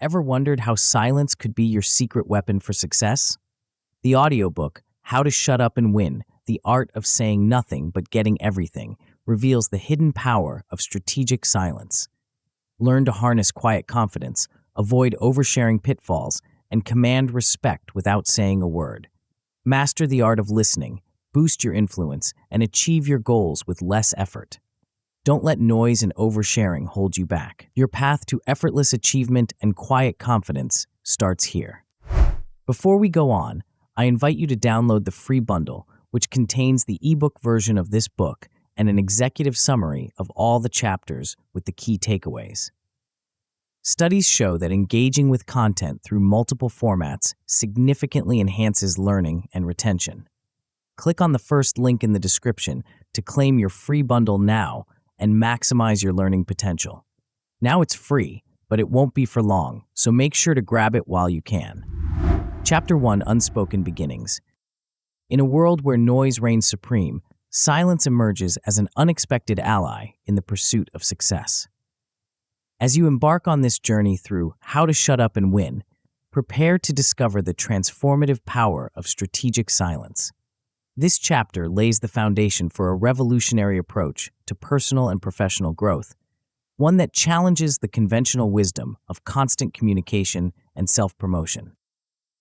Ever wondered how silence could be your secret weapon for success? The audiobook, How to Shut Up and Win, The Art of Saying Nothing But Getting Everything, reveals the hidden power of strategic silence. Learn to harness quiet confidence, avoid oversharing pitfalls, and command respect without saying a word. Master the art of listening, boost your influence, and achieve your goals with less effort. Don't let noise and oversharing hold you back. Your path to effortless achievement and quiet confidence starts here. Before we go on, I invite you to download the free bundle, which contains the ebook version of this book and an executive summary of all the chapters with the key takeaways. Studies show that engaging with content through multiple formats significantly enhances learning and retention. Click on the first link in the description to claim your free bundle now and maximize your learning potential. Now it's free, but it won't be for long, so make sure to grab it while you can. Chapter 1: Unspoken Beginnings. In a world where noise reigns supreme, silence emerges as an unexpected ally in the pursuit of success. As you embark on this journey through How to Shut Up and Win, prepare to discover the transformative power of strategic silence. This chapter lays the foundation for a revolutionary approach to personal and professional growth, one that challenges the conventional wisdom of constant communication and self-promotion.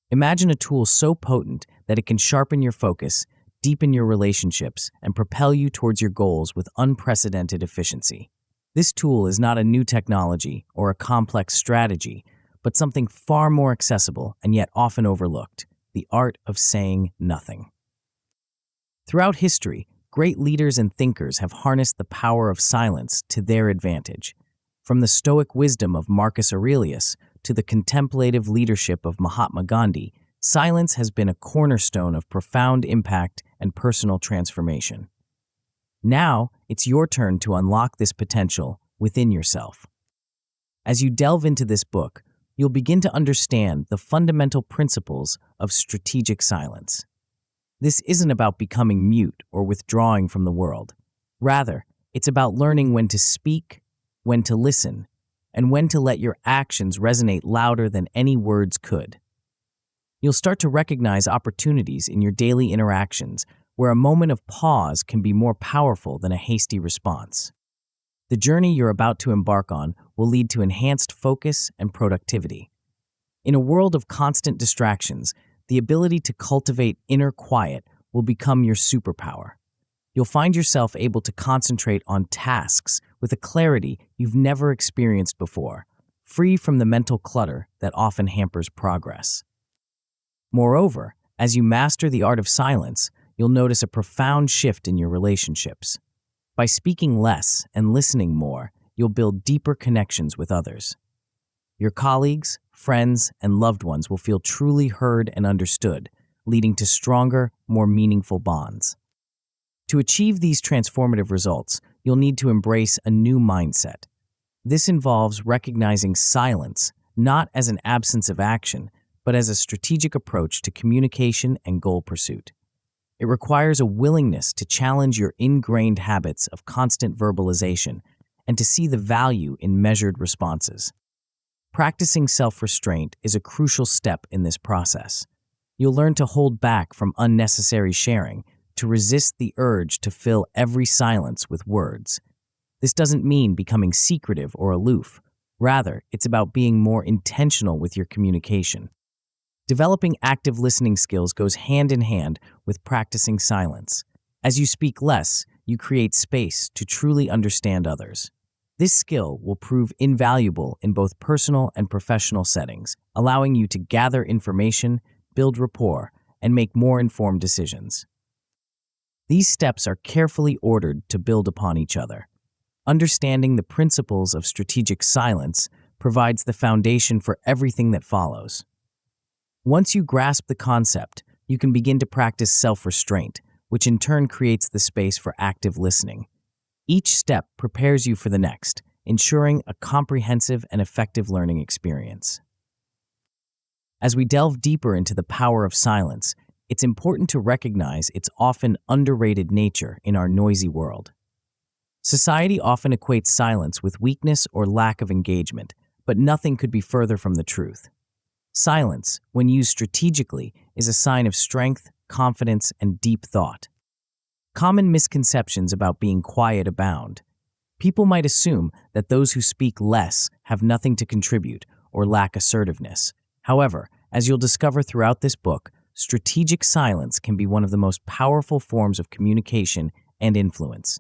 Imagine a tool so potent that it can sharpen your focus, deepen your relationships, and propel you towards your goals with unprecedented efficiency. This tool is not a new technology or a complex strategy, but something far more accessible and yet often overlooked: the art of saying nothing. Throughout history, great leaders and thinkers have harnessed the power of silence to their advantage. From the stoic wisdom of Marcus Aurelius to the contemplative leadership of Mahatma Gandhi, silence has been a cornerstone of profound impact and personal transformation. Now, it's your turn to unlock this potential within yourself. As you delve into this book, you'll begin to understand the fundamental principles of strategic silence. This isn't about becoming mute or withdrawing from the world. Rather, it's about learning when to speak, when to listen, and when to let your actions resonate louder than any words could. You'll start to recognize opportunities in your daily interactions where a moment of pause can be more powerful than a hasty response. The journey you're about to embark on will lead to enhanced focus and productivity. In a world of constant distractions, the ability to cultivate inner quiet will become your superpower. You'll find yourself able to concentrate on tasks with a clarity you've never experienced before, free from the mental clutter that often hampers progress. Moreover, as you master the art of silence, you'll notice a profound shift in your relationships. By speaking less and listening more, you'll build deeper connections with others. Your colleagues, friends, and loved ones will feel truly heard and understood, leading to stronger, more meaningful bonds. To achieve these transformative results, you'll need to embrace a new mindset. This involves recognizing silence not as an absence of action, but as a strategic approach to communication and goal pursuit. It requires a willingness to challenge your ingrained habits of constant verbalization and to see the value in measured responses. Practicing self-restraint is a crucial step in this process. You'll learn to hold back from unnecessary sharing, to resist the urge to fill every silence with words. This doesn't mean becoming secretive or aloof. Rather, it's about being more intentional with your communication. Developing active listening skills goes hand in hand with practicing silence. As you speak less, you create space to truly understand others. This skill will prove invaluable in both personal and professional settings, allowing you to gather information, build rapport, and make more informed decisions. These steps are carefully ordered to build upon each other. Understanding the principles of strategic silence provides the foundation for everything that follows. Once you grasp the concept, you can begin to practice self-restraint, which in turn creates the space for active listening. Each step prepares you for the next, ensuring a comprehensive and effective learning experience. As we delve deeper into the power of silence, it's important to recognize its often underrated nature in our noisy world. Society often equates silence with weakness or lack of engagement, but nothing could be further from the truth. Silence, when used strategically, is a sign of strength, confidence, and deep thought. Common misconceptions about being quiet abound. People might assume that those who speak less have nothing to contribute or lack assertiveness. However, as you'll discover throughout this book, strategic silence can be one of the most powerful forms of communication and influence.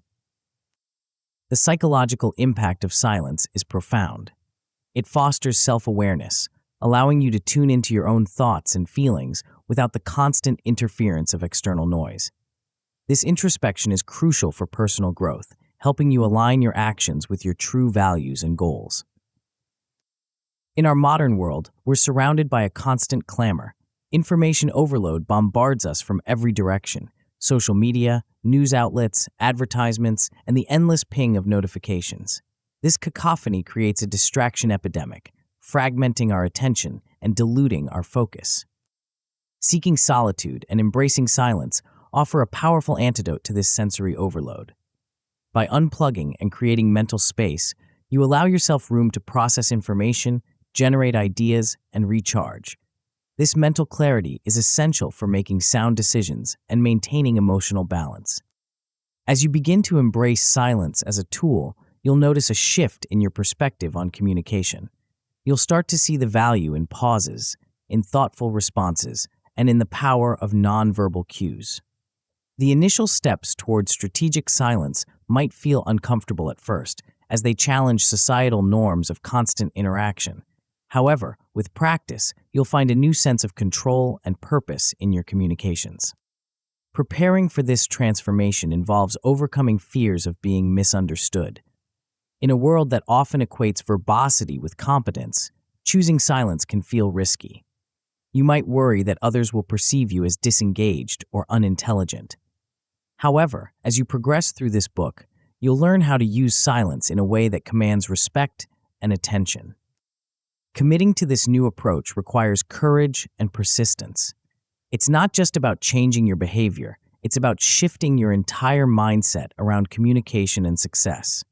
The psychological impact of silence is profound. It fosters self-awareness, allowing you to tune into your own thoughts and feelings without the constant interference of external noise. This introspection is crucial for personal growth, helping you align your actions with your true values and goals. In our modern world, we're surrounded by a constant clamor. Information overload bombards us from every direction: social media, news outlets, advertisements, and the endless ping of notifications. This cacophony creates a distraction epidemic, fragmenting our attention and diluting our focus. Seeking solitude and embracing silence offer a powerful antidote to this sensory overload. By unplugging and creating mental space, you allow yourself room to process information, generate ideas, and recharge. This mental clarity is essential for making sound decisions and maintaining emotional balance. As you begin to embrace silence as a tool, you'll notice a shift in your perspective on communication. You'll start to see the value in pauses, in thoughtful responses, and in the power of nonverbal cues. The initial steps toward strategic silence might feel uncomfortable at first, as they challenge societal norms of constant interaction. However, with practice, you'll find a new sense of control and purpose in your communications. Preparing for this transformation involves overcoming fears of being misunderstood. In a world that often equates verbosity with competence, choosing silence can feel risky. You might worry that others will perceive you as disengaged or unintelligent. However, as you progress through this book, you'll learn how to use silence in a way that commands respect and attention. Committing to this new approach requires courage and persistence. It's not just about changing your behavior, it's about shifting your entire mindset around communication and success.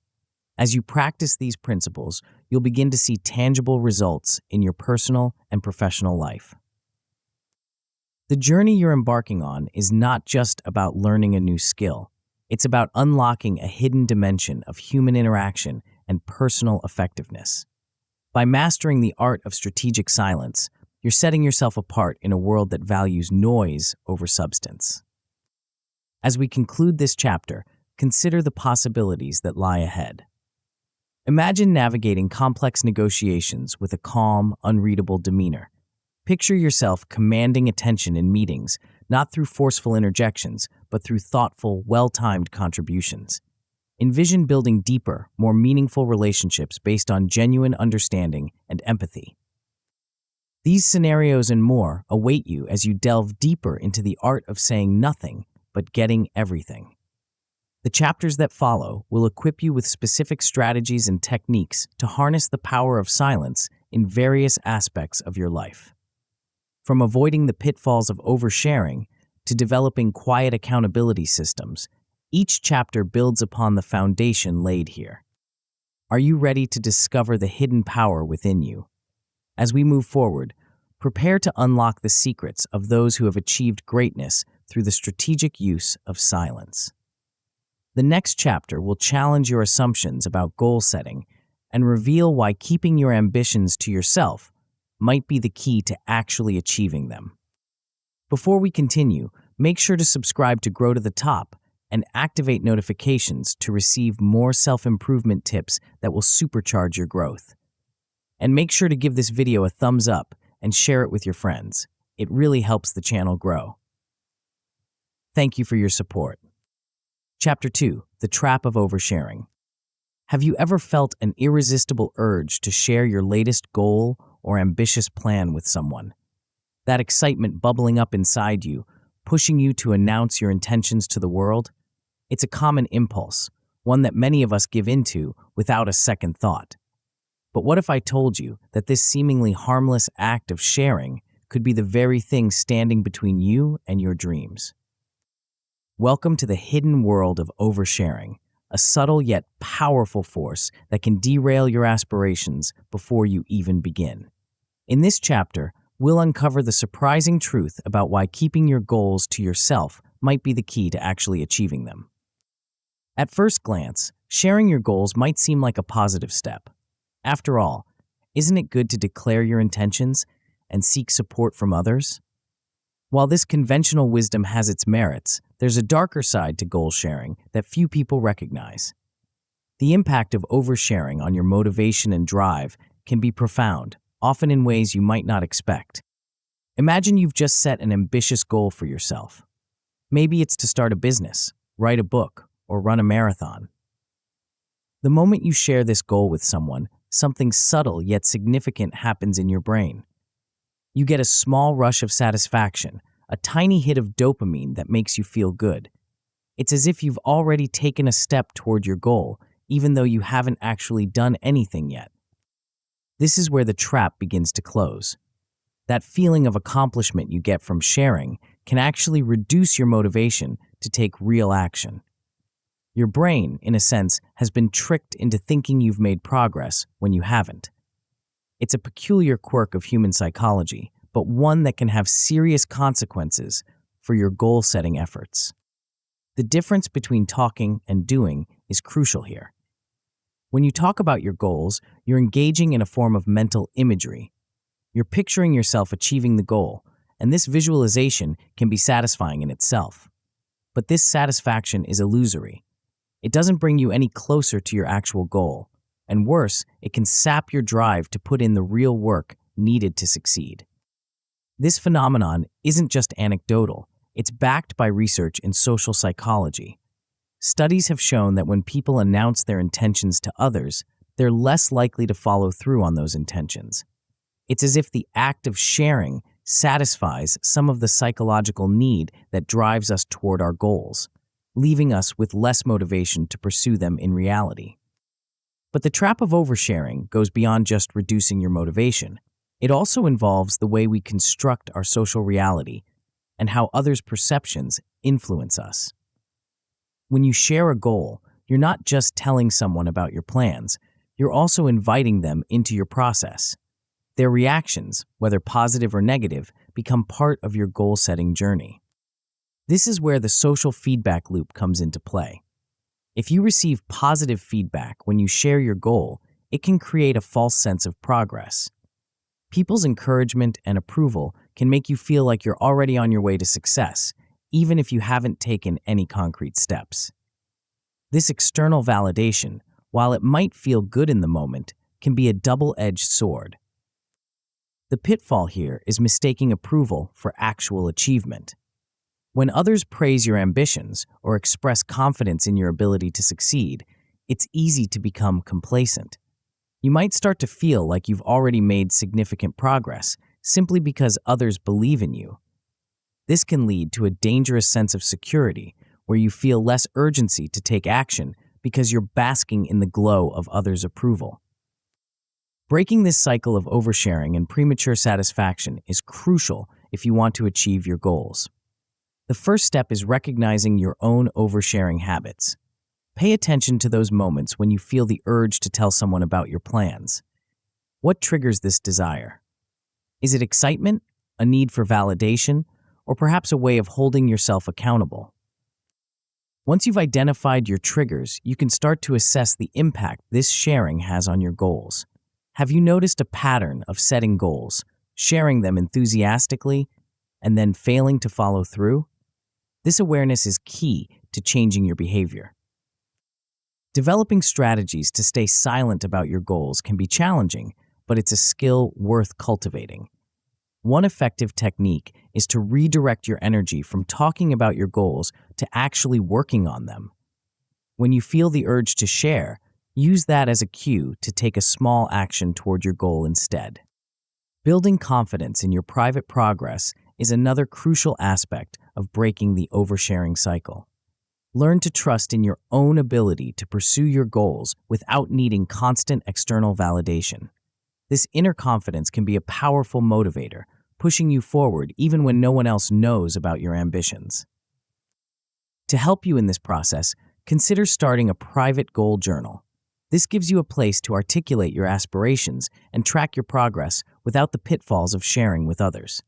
As you practice these principles, you'll begin to see tangible results in your personal and professional life. The journey you're embarking on is not just about learning a new skill. It's about unlocking a hidden dimension of human interaction and personal effectiveness. By mastering the art of strategic silence, you're setting yourself apart in a world that values noise over substance. As we conclude this chapter, consider the possibilities that lie ahead. Imagine navigating complex negotiations with a calm, unreadable demeanor. Picture yourself commanding attention in meetings, not through forceful interjections, but through thoughtful, well-timed contributions. Envision building deeper, more meaningful relationships based on genuine understanding and empathy. These scenarios and more await you as you delve deeper into the art of saying nothing but getting everything. The chapters that follow will equip you with specific strategies and techniques to harness the power of silence in various aspects of your life. From avoiding the pitfalls of oversharing to developing quiet accountability systems, each chapter builds upon the foundation laid here. Are you ready to discover the hidden power within you? As we move forward, prepare to unlock the secrets of those who have achieved greatness through the strategic use of silence. The next chapter will challenge your assumptions about goal setting and reveal why keeping your ambitions to yourself might be the key to actually achieving them. Before we continue, make sure to subscribe to Grow to the Top and activate notifications to receive more self-improvement tips that will supercharge your growth. And make sure to give this video a thumbs up and share it with your friends. It really helps the channel grow. Thank you for your support. Chapter 2: The Trap of Oversharing. Have you ever felt an irresistible urge to share your latest goal or ambitious plan with someone? That excitement bubbling up inside you, pushing you to announce your intentions to the world? It's a common impulse, one that many of us give into without a second thought. But what if I told you that this seemingly harmless act of sharing could be the very thing standing between you and your dreams? Welcome to the hidden world of oversharing, a subtle yet powerful force that can derail your aspirations before you even begin. In this chapter, we'll uncover the surprising truth about why keeping your goals to yourself might be the key to actually achieving them. At first glance, sharing your goals might seem like a positive step. After all, isn't it good to declare your intentions and seek support from others? While this conventional wisdom has its merits, there's a darker side to goal sharing that few people recognize. The impact of oversharing on your motivation and drive can be profound, often in ways you might not expect. Imagine you've just set an ambitious goal for yourself. Maybe it's to start a business, write a book, or run a marathon. The moment you share this goal with someone, something subtle yet significant happens in your brain. You get a small rush of satisfaction, a tiny hit of dopamine that makes you feel good. It's as if you've already taken a step toward your goal, even though you haven't actually done anything yet. This is where the trap begins to close. That feeling of accomplishment you get from sharing can actually reduce your motivation to take real action. Your brain, in a sense, has been tricked into thinking you've made progress when you haven't. It's a peculiar quirk of human psychology, but one that can have serious consequences for your goal-setting efforts. The difference between talking and doing is crucial here. When you talk about your goals, you're engaging in a form of mental imagery. You're picturing yourself achieving the goal, and this visualization can be satisfying in itself. But this satisfaction is illusory. It doesn't bring you any closer to your actual goal. And worse, it can sap your drive to put in the real work needed to succeed. This phenomenon isn't just anecdotal, it's backed by research in social psychology. Studies have shown that when people announce their intentions to others, they're less likely to follow through on those intentions. It's as if the act of sharing satisfies some of the psychological need that drives us toward our goals, leaving us with less motivation to pursue them in reality. But the trap of oversharing goes beyond just reducing your motivation. It also involves the way we construct our social reality and how others' perceptions influence us. When you share a goal, you're not just telling someone about your plans, you're also inviting them into your process. Their reactions, whether positive or negative, become part of your goal-setting journey. This is where the social feedback loop comes into play. If you receive positive feedback when you share your goal, it can create a false sense of progress. People's encouragement and approval can make you feel like you're already on your way to success, even if you haven't taken any concrete steps. This external validation, while it might feel good in the moment, can be a double-edged sword. The pitfall here is mistaking approval for actual achievement. When others praise your ambitions or express confidence in your ability to succeed, it's easy to become complacent. You might start to feel like you've already made significant progress simply because others believe in you. This can lead to a dangerous sense of security where you feel less urgency to take action because you're basking in the glow of others' approval. Breaking this cycle of oversharing and premature satisfaction is crucial if you want to achieve your goals. The first step is recognizing your own oversharing habits. Pay attention to those moments when you feel the urge to tell someone about your plans. What triggers this desire? Is it excitement, a need for validation, or perhaps a way of holding yourself accountable? Once you've identified your triggers, you can start to assess the impact this sharing has on your goals. Have you noticed a pattern of setting goals, sharing them enthusiastically, and then failing to follow through? This awareness is key to changing your behavior. Developing strategies to stay silent about your goals can be challenging, but it's a skill worth cultivating. One effective technique is to redirect your energy from talking about your goals to actually working on them. When you feel the urge to share, use that as a cue to take a small action toward your goal instead. Building confidence in your private progress is another crucial aspect of breaking the oversharing cycle. Learn to trust in your own ability to pursue your goals without needing constant external validation. This inner confidence can be a powerful motivator, pushing you forward even when no one else knows about your ambitions. To help you in this process, Consider starting a private goal journal. This gives you a place to articulate your aspirations and track your progress without the pitfalls of sharing with others.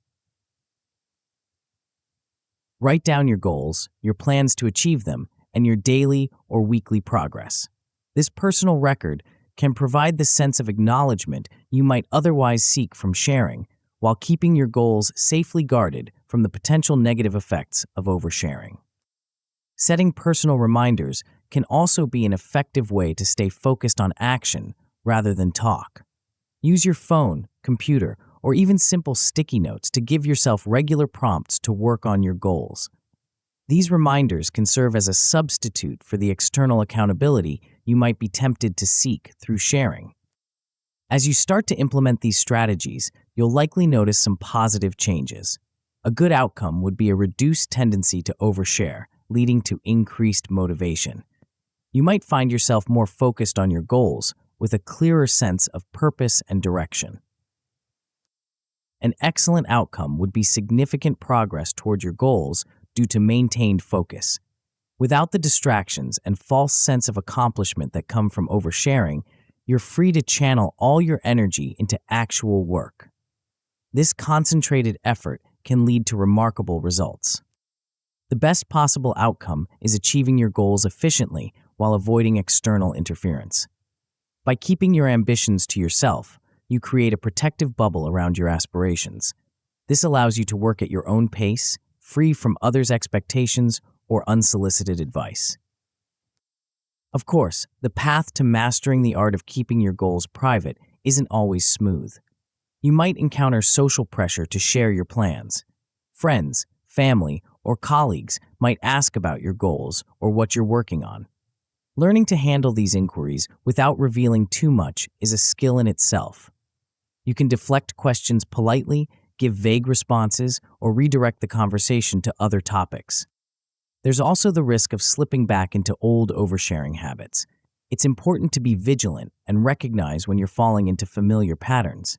Write down your goals, your plans to achieve them, and your daily or weekly progress. This personal record can provide the sense of acknowledgement you might otherwise seek from sharing, while keeping your goals safely guarded from the potential negative effects of oversharing. Setting personal reminders can also be an effective way to stay focused on action rather than talk. Use your phone, computer, or even simple sticky notes to give yourself regular prompts to work on your goals. These reminders can serve as a substitute for the external accountability you might be tempted to seek through sharing. As you start to implement these strategies, you'll likely notice some positive changes. A good outcome would be a reduced tendency to overshare, leading to increased motivation. You might find yourself more focused on your goals with a clearer sense of purpose and direction. An excellent outcome would be significant progress toward your goals due to maintained focus. Without the distractions and false sense of accomplishment that come from oversharing, you're free to channel all your energy into actual work. This concentrated effort can lead to remarkable results. The best possible outcome is achieving your goals efficiently while avoiding external interference. By keeping your ambitions to yourself, you create a protective bubble around your aspirations. This allows you to work at your own pace, free from others' expectations or unsolicited advice. Of course, the path to mastering the art of keeping your goals private isn't always smooth. You might encounter social pressure to share your plans. Friends, family, or colleagues might ask about your goals or what you're working on. Learning to handle these inquiries without revealing too much is a skill in itself. You can deflect questions politely, give vague responses, or redirect the conversation to other topics. There's also the risk of slipping back into old oversharing habits. It's important to be vigilant and recognize when you're falling into familiar patterns.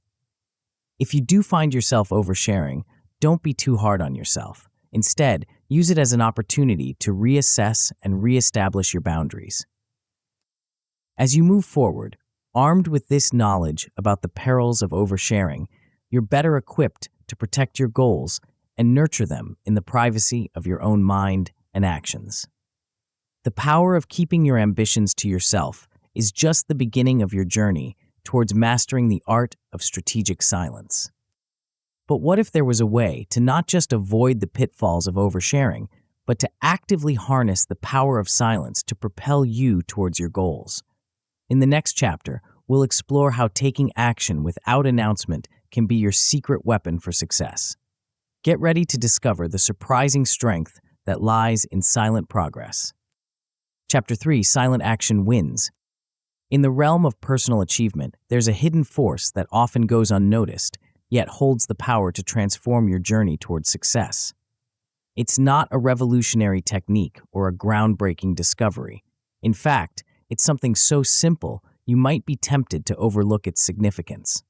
If you do find yourself oversharing, don't be too hard on yourself. Instead, use it as an opportunity to reassess and reestablish your boundaries. As you move forward, armed with this knowledge about the perils of oversharing, you're better equipped to protect your goals and nurture them in the privacy of your own mind and actions. The power of keeping your ambitions to yourself is just the beginning of your journey towards mastering the art of strategic silence. But what if there was a way to not just avoid the pitfalls of oversharing, but to actively harness the power of silence to propel you towards your goals? In the next chapter, we'll explore how taking action without announcement can be your secret weapon for success. Get ready to discover the surprising strength that lies in silent progress. Chapter 3: Silent Action Wins. In the realm of personal achievement, there's a hidden force that often goes unnoticed, yet holds the power to transform your journey towards success. It's not a revolutionary technique or a groundbreaking discovery. In fact, it's something so simple you might be tempted to overlook its significance.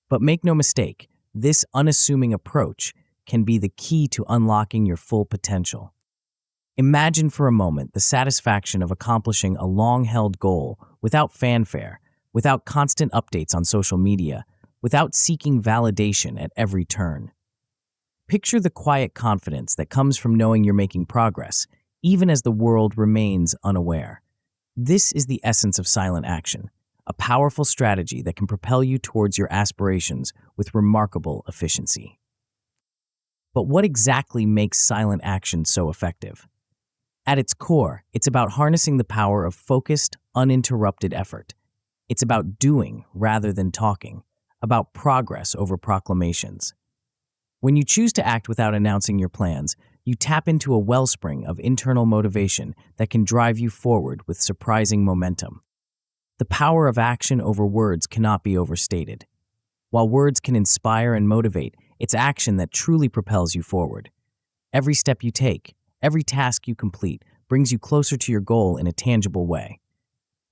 But make no mistake, this unassuming approach can be the key to unlocking your full potential. Imagine for a moment the satisfaction of accomplishing a long-held goal without fanfare, without constant updates on social media, without seeking validation at every turn. Picture the quiet confidence that comes from knowing you're making progress, even as the world remains unaware. This is the essence of silent action, a powerful strategy that can propel you towards your aspirations with remarkable efficiency. But what exactly makes silent action so effective? At its core, it's about harnessing the power of focused, uninterrupted effort. It's about doing rather than talking, about progress over proclamations. When you choose to act without announcing your plans, you tap into a wellspring of internal motivation that can drive you forward with surprising momentum. The power of action over words cannot be overstated. While words can inspire and motivate, it's action that truly propels you forward. Every step you take, every task you complete, brings you closer to your goal in a tangible way.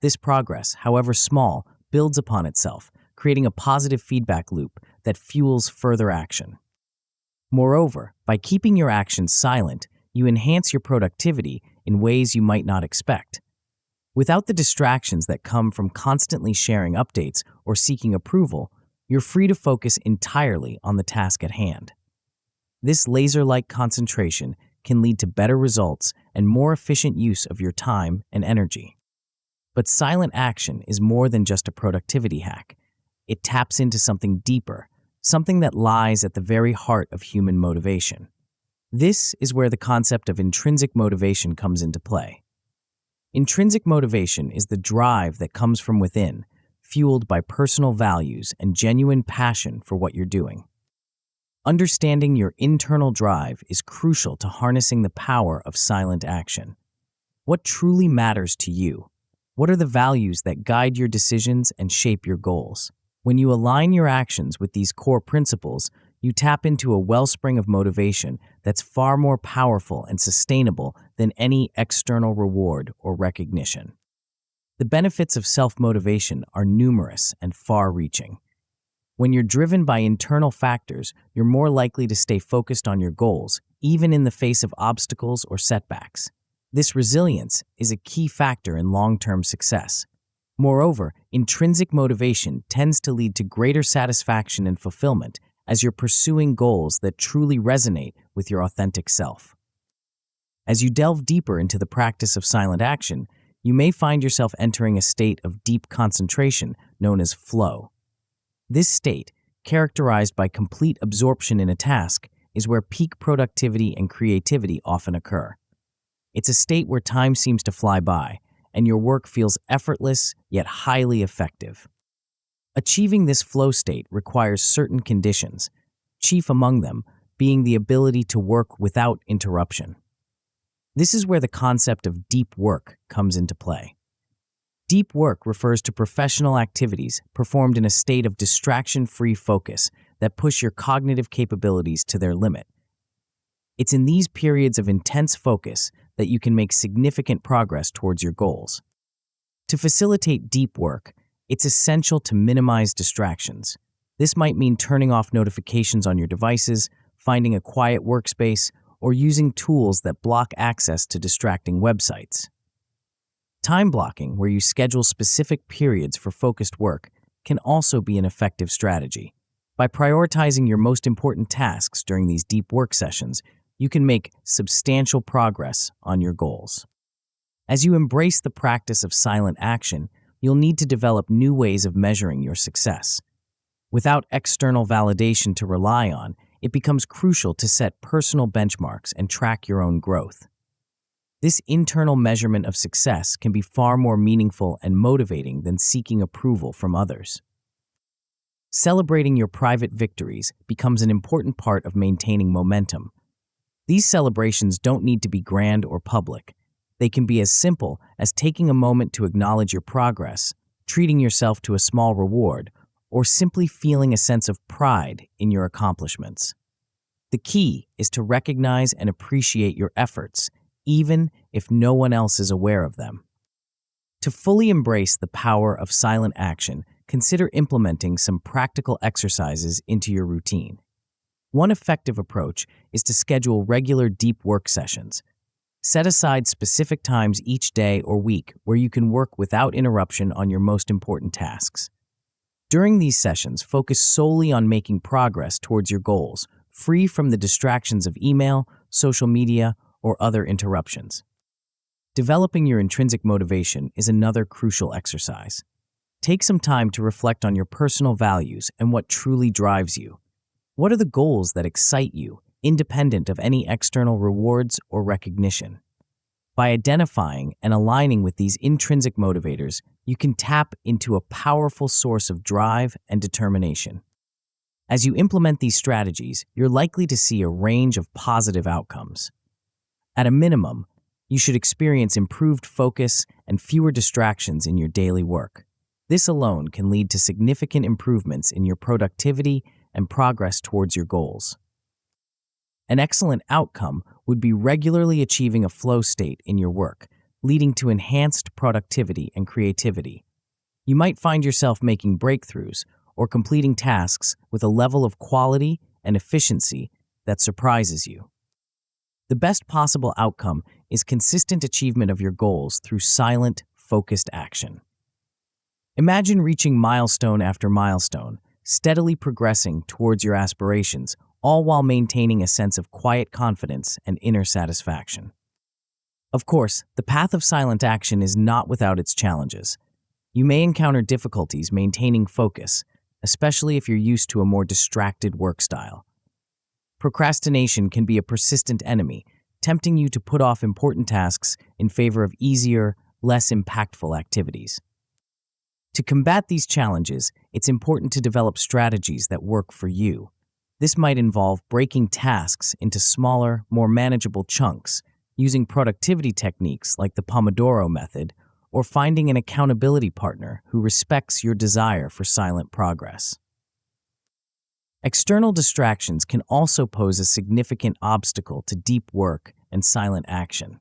This progress, however small, builds upon itself, creating a positive feedback loop that fuels further action. Moreover, by keeping your actions silent, you enhance your productivity in ways you might not expect. Without the distractions that come from constantly sharing updates or seeking approval, you're free to focus entirely on the task at hand. This laser-like concentration can lead to better results and more efficient use of your time and energy. But silent action is more than just a productivity hack. It taps into something deeper, something that lies at the very heart of human motivation. This is where the concept of intrinsic motivation comes into play. Intrinsic motivation is the drive that comes from within, fueled by personal values and genuine passion for what you're doing. Understanding your internal drive is crucial to harnessing the power of silent action. What truly matters to you? What are the values that guide your decisions and shape your goals? When you align your actions with these core principles, you tap into a wellspring of motivation that's far more powerful and sustainable than any external reward or recognition. The benefits of self-motivation are numerous and far-reaching. When you're driven by internal factors, you're more likely to stay focused on your goals, even in the face of obstacles or setbacks. This resilience is a key factor in long-term success. Moreover, intrinsic motivation tends to lead to greater satisfaction and fulfillment as you're pursuing goals that truly resonate with your authentic self. As you delve deeper into the practice of silent action, you may find yourself entering a state of deep concentration known as flow. This state, characterized by complete absorption in a task, is where peak productivity and creativity often occur. It's a state where time seems to fly by, and your work feels effortless yet highly effective. Achieving this flow state requires certain conditions, chief among them being the ability to work without interruption. This is where the concept of deep work comes into play. Deep work refers to professional activities performed in a state of distraction-free focus that push your cognitive capabilities to their limit. It's in these periods of intense focus that you can make significant progress towards your goals. To facilitate deep work, it's essential to minimize distractions. This might mean turning off notifications on your devices, finding a quiet workspace, or using tools that block access to distracting websites. Time blocking, where you schedule specific periods for focused work, can also be an effective strategy. By prioritizing your most important tasks during these deep work sessions, you can make substantial progress on your goals. As you embrace the practice of silent action, you'll need to develop new ways of measuring your success. Without external validation to rely on, it becomes crucial to set personal benchmarks and track your own growth. This internal measurement of success can be far more meaningful and motivating than seeking approval from others. Celebrating your private victories becomes an important part of maintaining momentum. These celebrations don't need to be grand or public. They can be as simple as taking a moment to acknowledge your progress, treating yourself to a small reward, or simply feeling a sense of pride in your accomplishments. The key is to recognize and appreciate your efforts, even if no one else is aware of them. To fully embrace the power of silent action, consider implementing some practical exercises into your routine. One effective approach is to schedule regular deep work sessions. Set aside specific times each day or week where you can work without interruption on your most important tasks. During these sessions, focus solely on making progress towards your goals, free from the distractions of email, social media, or other interruptions. Developing your intrinsic motivation is another crucial exercise. Take some time to reflect on your personal values and what truly drives you. What are the goals that excite you, independent of any external rewards or recognition? By identifying and aligning with these intrinsic motivators, you can tap into a powerful source of drive and determination. As you implement these strategies, you're likely to see a range of positive outcomes. At a minimum, you should experience improved focus and fewer distractions in your daily work. This alone can lead to significant improvements in your productivity and progress towards your goals. An excellent outcome would be regularly achieving a flow state in your work, leading to enhanced productivity and creativity. You might find yourself making breakthroughs or completing tasks with a level of quality and efficiency that surprises you. The best possible outcome is consistent achievement of your goals through silent, focused action. Imagine reaching milestone after milestone, steadily progressing towards your aspirations, all while maintaining a sense of quiet confidence and inner satisfaction. Of course, the path of silent action is not without its challenges. You may encounter difficulties maintaining focus, especially if you're used to a more distracted work style. Procrastination can be a persistent enemy, tempting you to put off important tasks in favor of easier, less impactful activities. To combat these challenges, it's important to develop strategies that work for you. This might involve breaking tasks into smaller, more manageable chunks, using productivity techniques like the Pomodoro method, or finding an accountability partner who respects your desire for silent progress. External distractions can also pose a significant obstacle to deep work and silent action.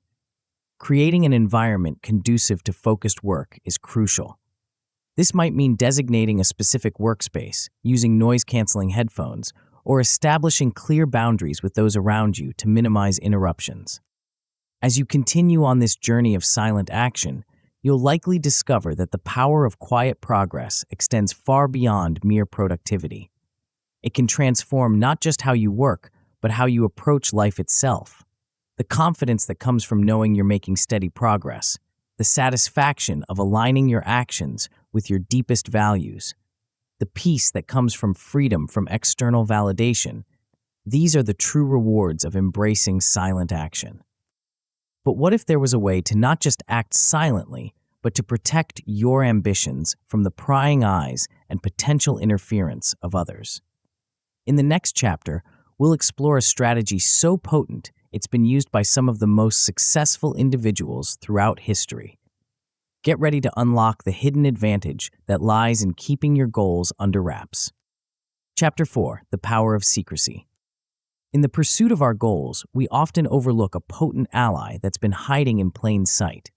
Creating an environment conducive to focused work is crucial. This might mean designating a specific workspace, using noise-canceling headphones, or establishing clear boundaries with those around you to minimize interruptions. As you continue on this journey of silent action, you'll likely discover that the power of quiet progress extends far beyond mere productivity. It can transform not just how you work, but how you approach life itself. The confidence that comes from knowing you're making steady progress, the satisfaction of aligning your actions with your deepest values, the peace that comes from freedom from external validation, these are the true rewards of embracing silent action. But what if there was a way to not just act silently, but to protect your ambitions from the prying eyes and potential interference of others? In the next chapter, we'll explore a strategy so potent it's been used by some of the most successful individuals throughout history. Get ready to unlock the hidden advantage that lies in keeping your goals under wraps. Chapter 4: The Power of Secrecy. In the pursuit of our goals, we often overlook a potent ally that's been hiding in plain sight.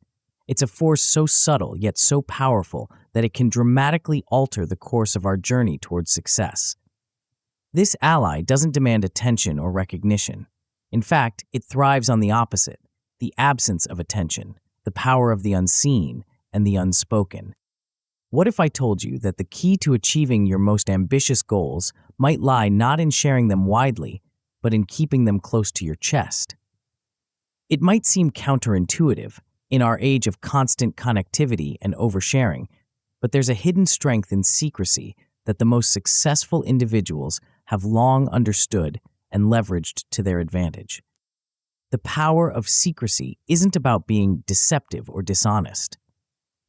It's a force so subtle yet so powerful that it can dramatically alter the course of our journey towards success. This ally doesn't demand attention or recognition. In fact, it thrives on the opposite, the absence of attention, the power of the unseen, and the unspoken. What if I told you that the key to achieving your most ambitious goals might lie not in sharing them widely, but in keeping them close to your chest? It might seem counterintuitive in our age of constant connectivity and oversharing, but there's a hidden strength in secrecy that the most successful individuals have long understood and leveraged to their advantage. The power of secrecy isn't about being deceptive or dishonest.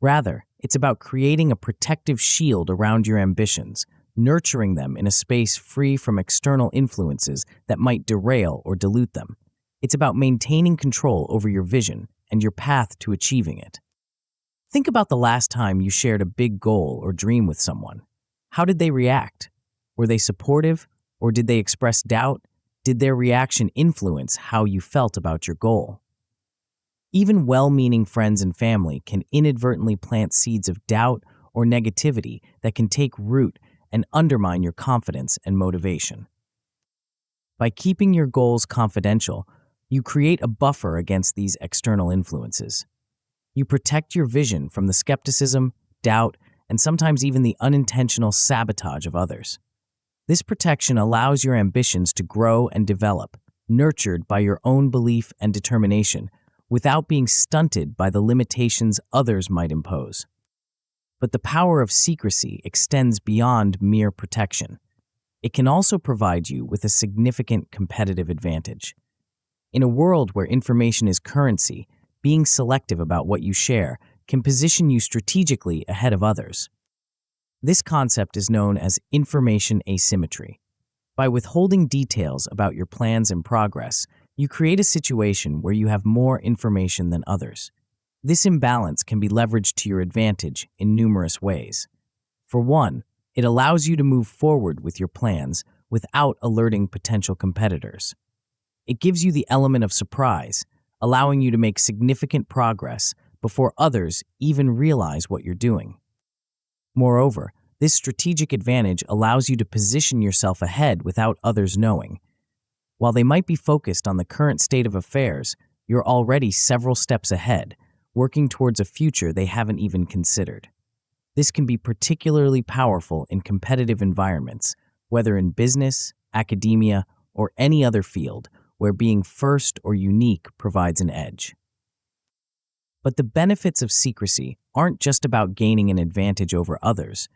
Rather, it's about creating a protective shield around your ambitions, nurturing them in a space free from external influences that might derail or dilute them. It's about maintaining control over your vision and your path to achieving it. Think about the last time you shared a big goal or dream with someone. How did they react? Were they supportive, or did they express doubt? Did their reaction influence how you felt about your goal? Even well-meaning friends and family can inadvertently plant seeds of doubt or negativity that can take root and undermine your confidence and motivation. By keeping your goals confidential, you create a buffer against these external influences. You protect your vision from the skepticism, doubt, and sometimes even the unintentional sabotage of others. This protection allows your ambitions to grow and develop, nurtured by your own belief and determination, without being stunted by the limitations others might impose. But the power of secrecy extends beyond mere protection. It can also provide you with a significant competitive advantage. In a world where information is currency, being selective about what you share can position you strategically ahead of others. This concept is known as information asymmetry. By withholding details about your plans and progress, you create a situation where you have more information than others. This imbalance can be leveraged to your advantage in numerous ways. For one, it allows you to move forward with your plans without alerting potential competitors. It gives you the element of surprise, allowing you to make significant progress before others even realize what you're doing. Moreover, this strategic advantage allows you to position yourself ahead without others knowing. While they might be focused on the current state of affairs, you're already several steps ahead, working towards a future they haven't even considered. This can be particularly powerful in competitive environments, whether in business, academia, or any other field where being first or unique provides an edge. But the benefits of secrecy aren't just about gaining an advantage over others.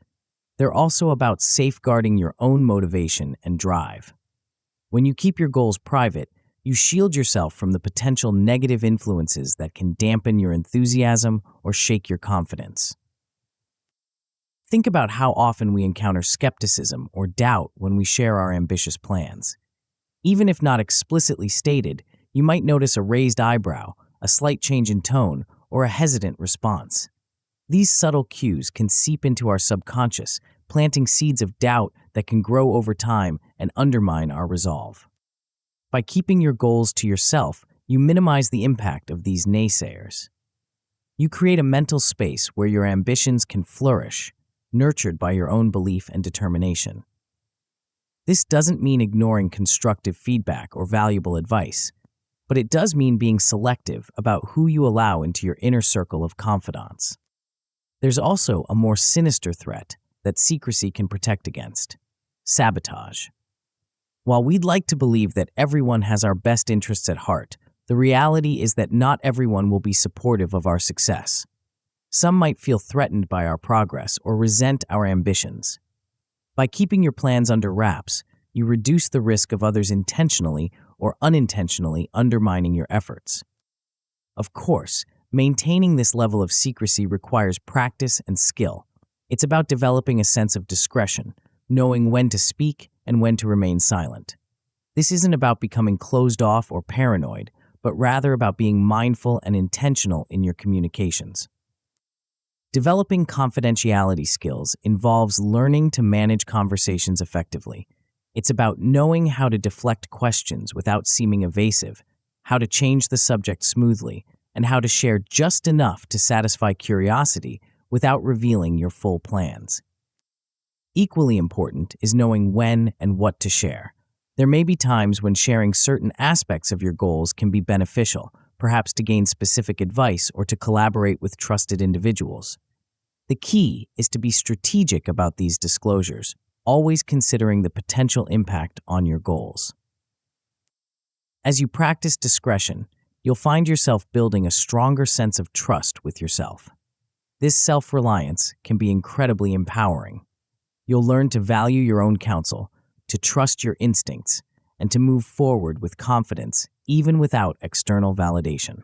They're also about safeguarding your own motivation and drive. When you keep your goals private, you shield yourself from the potential negative influences that can dampen your enthusiasm or shake your confidence. Think about how often we encounter skepticism or doubt when we share our ambitious plans. Even if not explicitly stated, you might notice a raised eyebrow, a slight change in tone, or a hesitant response. These subtle cues can seep into our subconscious, planting seeds of doubt that can grow over time and undermine our resolve. By keeping your goals to yourself, you minimize the impact of these naysayers. You create a mental space where your ambitions can flourish, nurtured by your own belief and determination. This doesn't mean ignoring constructive feedback or valuable advice, but it does mean being selective about who you allow into your inner circle of confidants. There's also a more sinister threat that secrecy can protect against: sabotage. While we'd like to believe that everyone has our best interests at heart, the reality is that not everyone will be supportive of our success. Some might feel threatened by our progress or resent our ambitions. By keeping your plans under wraps, you reduce the risk of others intentionally or unintentionally undermining your efforts. Of course, maintaining this level of secrecy requires practice and skill. It's about developing a sense of discretion, knowing when to speak and when to remain silent. This isn't about becoming closed off or paranoid, but rather about being mindful and intentional in your communications. Developing confidentiality skills involves learning to manage conversations effectively. It's about knowing how to deflect questions without seeming evasive, how to change the subject smoothly, and how to share just enough to satisfy curiosity without revealing your full plans. Equally important is knowing when and what to share. There may be times when sharing certain aspects of your goals can be beneficial, perhaps to gain specific advice or to collaborate with trusted individuals. The key is to be strategic about these disclosures, always considering the potential impact on your goals. As you practice discretion, you'll find yourself building a stronger sense of trust with yourself. This self-reliance can be incredibly empowering. You'll learn to value your own counsel, to trust your instincts, and to move forward with confidence, even without external validation.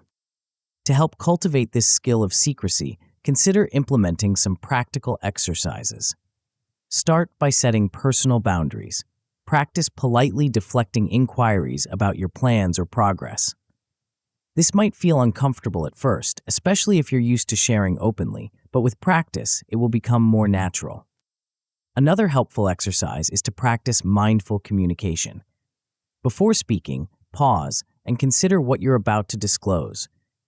To help cultivate this skill of secrecy, consider implementing some practical exercises. Start by setting personal boundaries. Practice politely deflecting inquiries about your plans or progress. This might feel uncomfortable at first, especially if you're used to sharing openly, but with practice, it will become more natural. Another helpful exercise is to practice mindful communication. Before speaking, pause and consider what you're about to disclose.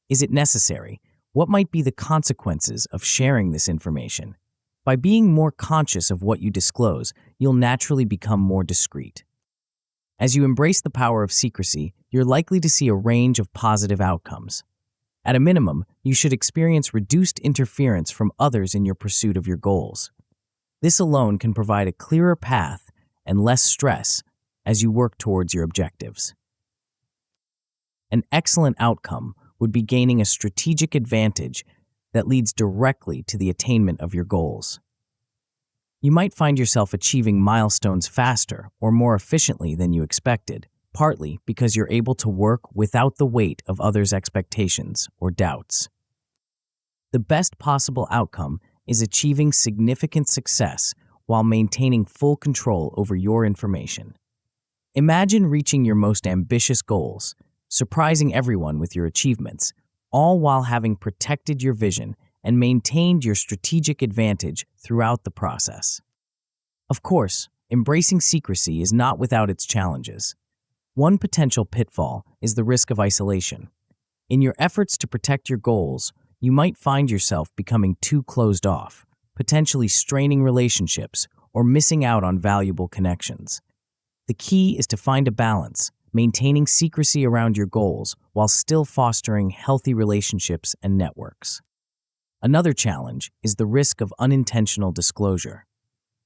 Is it necessary? What might be the consequences of sharing this information? By being more conscious of what you disclose, you'll naturally become more discreet. As you embrace the power of secrecy, you're likely to see a range of positive outcomes. At a minimum, you should experience reduced interference from others in your pursuit of your goals. This alone can provide a clearer path and less stress as you work towards your objectives. An excellent outcome would be gaining a strategic advantage that leads directly to the attainment of your goals. You might find yourself achieving milestones faster or more efficiently than you expected, partly because you're able to work without the weight of others' expectations or doubts. The best possible outcome is achieving significant success while maintaining full control over your information. Imagine reaching your most ambitious goals, surprising everyone with your achievements, all while having protected your vision and maintained your strategic advantage throughout the process. Of course, embracing secrecy is not without its challenges. One potential pitfall is the risk of isolation. In your efforts to protect your goals, you might find yourself becoming too closed off, potentially straining relationships or missing out on valuable connections. The key is to find a balance, maintaining secrecy around your goals while still fostering healthy relationships and networks. Another challenge is the risk of unintentional disclosure.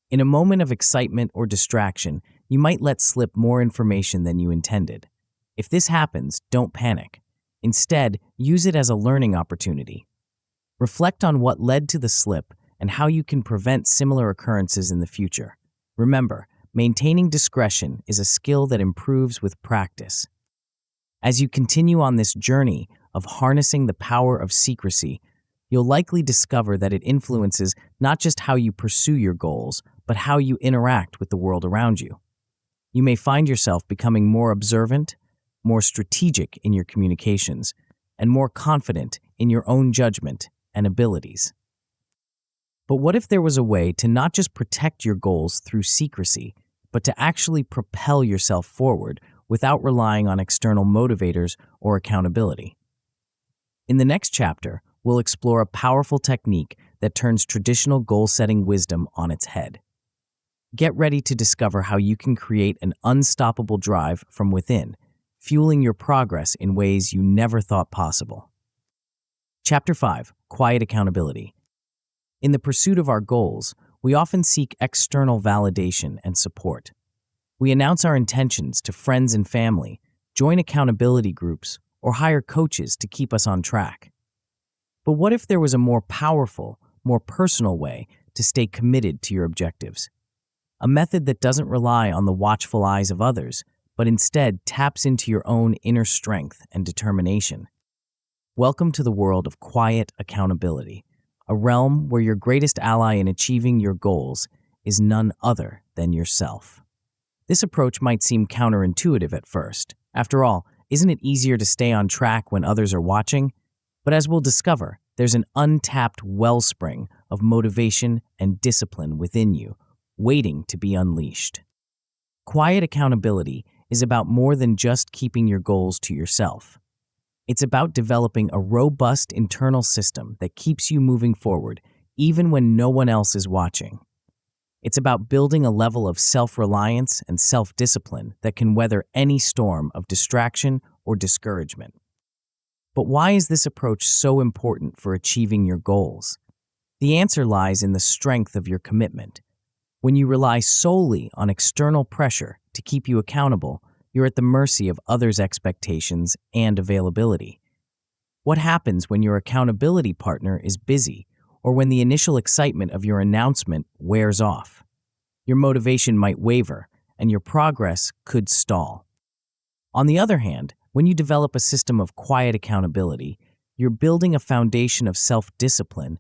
In a moment of excitement or distraction, you might let slip more information than you intended. If this happens, don't panic. Instead, use it as a learning opportunity. Reflect on what led to the slip and how you can prevent similar occurrences in the future. Remember, maintaining discretion is a skill that improves with practice. As you continue on this journey of harnessing the power of secrecy, you'll likely discover that it influences not just how you pursue your goals, but how you interact with the world around you. You may find yourself becoming more observant, more strategic in your communications, and more confident in your own judgment and abilities. But what if there was a way to not just protect your goals through secrecy, but to actually propel yourself forward without relying on external motivators or accountability? In the next chapter, we'll explore a powerful technique that turns traditional goal-setting wisdom on its head. Get ready to discover how you can create an unstoppable drive from within, fueling your progress in ways you never thought possible. Chapter 5: Quiet Accountability. In the pursuit of our goals, we often seek external validation and support. We announce our intentions to friends and family, join accountability groups, or hire coaches to keep us on track. But what if there was a more powerful, more personal way to stay committed to your objectives? A method that doesn't rely on the watchful eyes of others, but instead taps into your own inner strength and determination. Welcome to the world of quiet accountability, a realm where your greatest ally in achieving your goals is none other than yourself. This approach might seem counterintuitive at first. After all, isn't it easier to stay on track when others are watching? But as we'll discover, there's an untapped wellspring of motivation and discipline within you, waiting to be unleashed. Quiet accountability is about more than just keeping your goals to yourself. It's about developing a robust internal system that keeps you moving forward, even when no one else is watching. It's about building a level of self-reliance and self-discipline that can weather any storm of distraction or discouragement. But why is this approach so important for achieving your goals? The answer lies in the strength of your commitment. When you rely solely on external pressure to keep you accountable, you're at the mercy of others' expectations and availability. What happens when your accountability partner is busy, or when the initial excitement of your announcement wears off? Your motivation might waver, and your progress could stall. On the other hand, when you develop a system of quiet accountability, you're building a foundation of self-discipline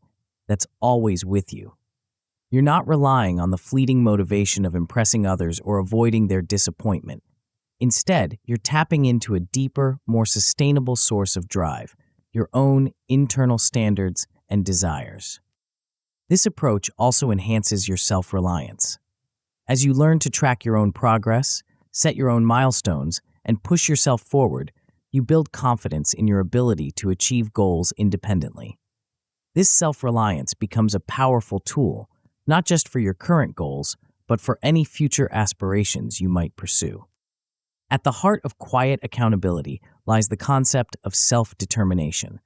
that's always with you. You're not relying on the fleeting motivation of impressing others or avoiding their disappointment. Instead, you're tapping into a deeper, more sustainable source of drive, your own internal standards and desires. This approach also enhances your self-reliance. As you learn to track your own progress, set your own milestones, and push yourself forward, you build confidence in your ability to achieve goals independently. This self-reliance becomes a powerful tool, not just for your current goals, but for any future aspirations you might pursue. At the heart of quiet accountability lies the concept of self-determination.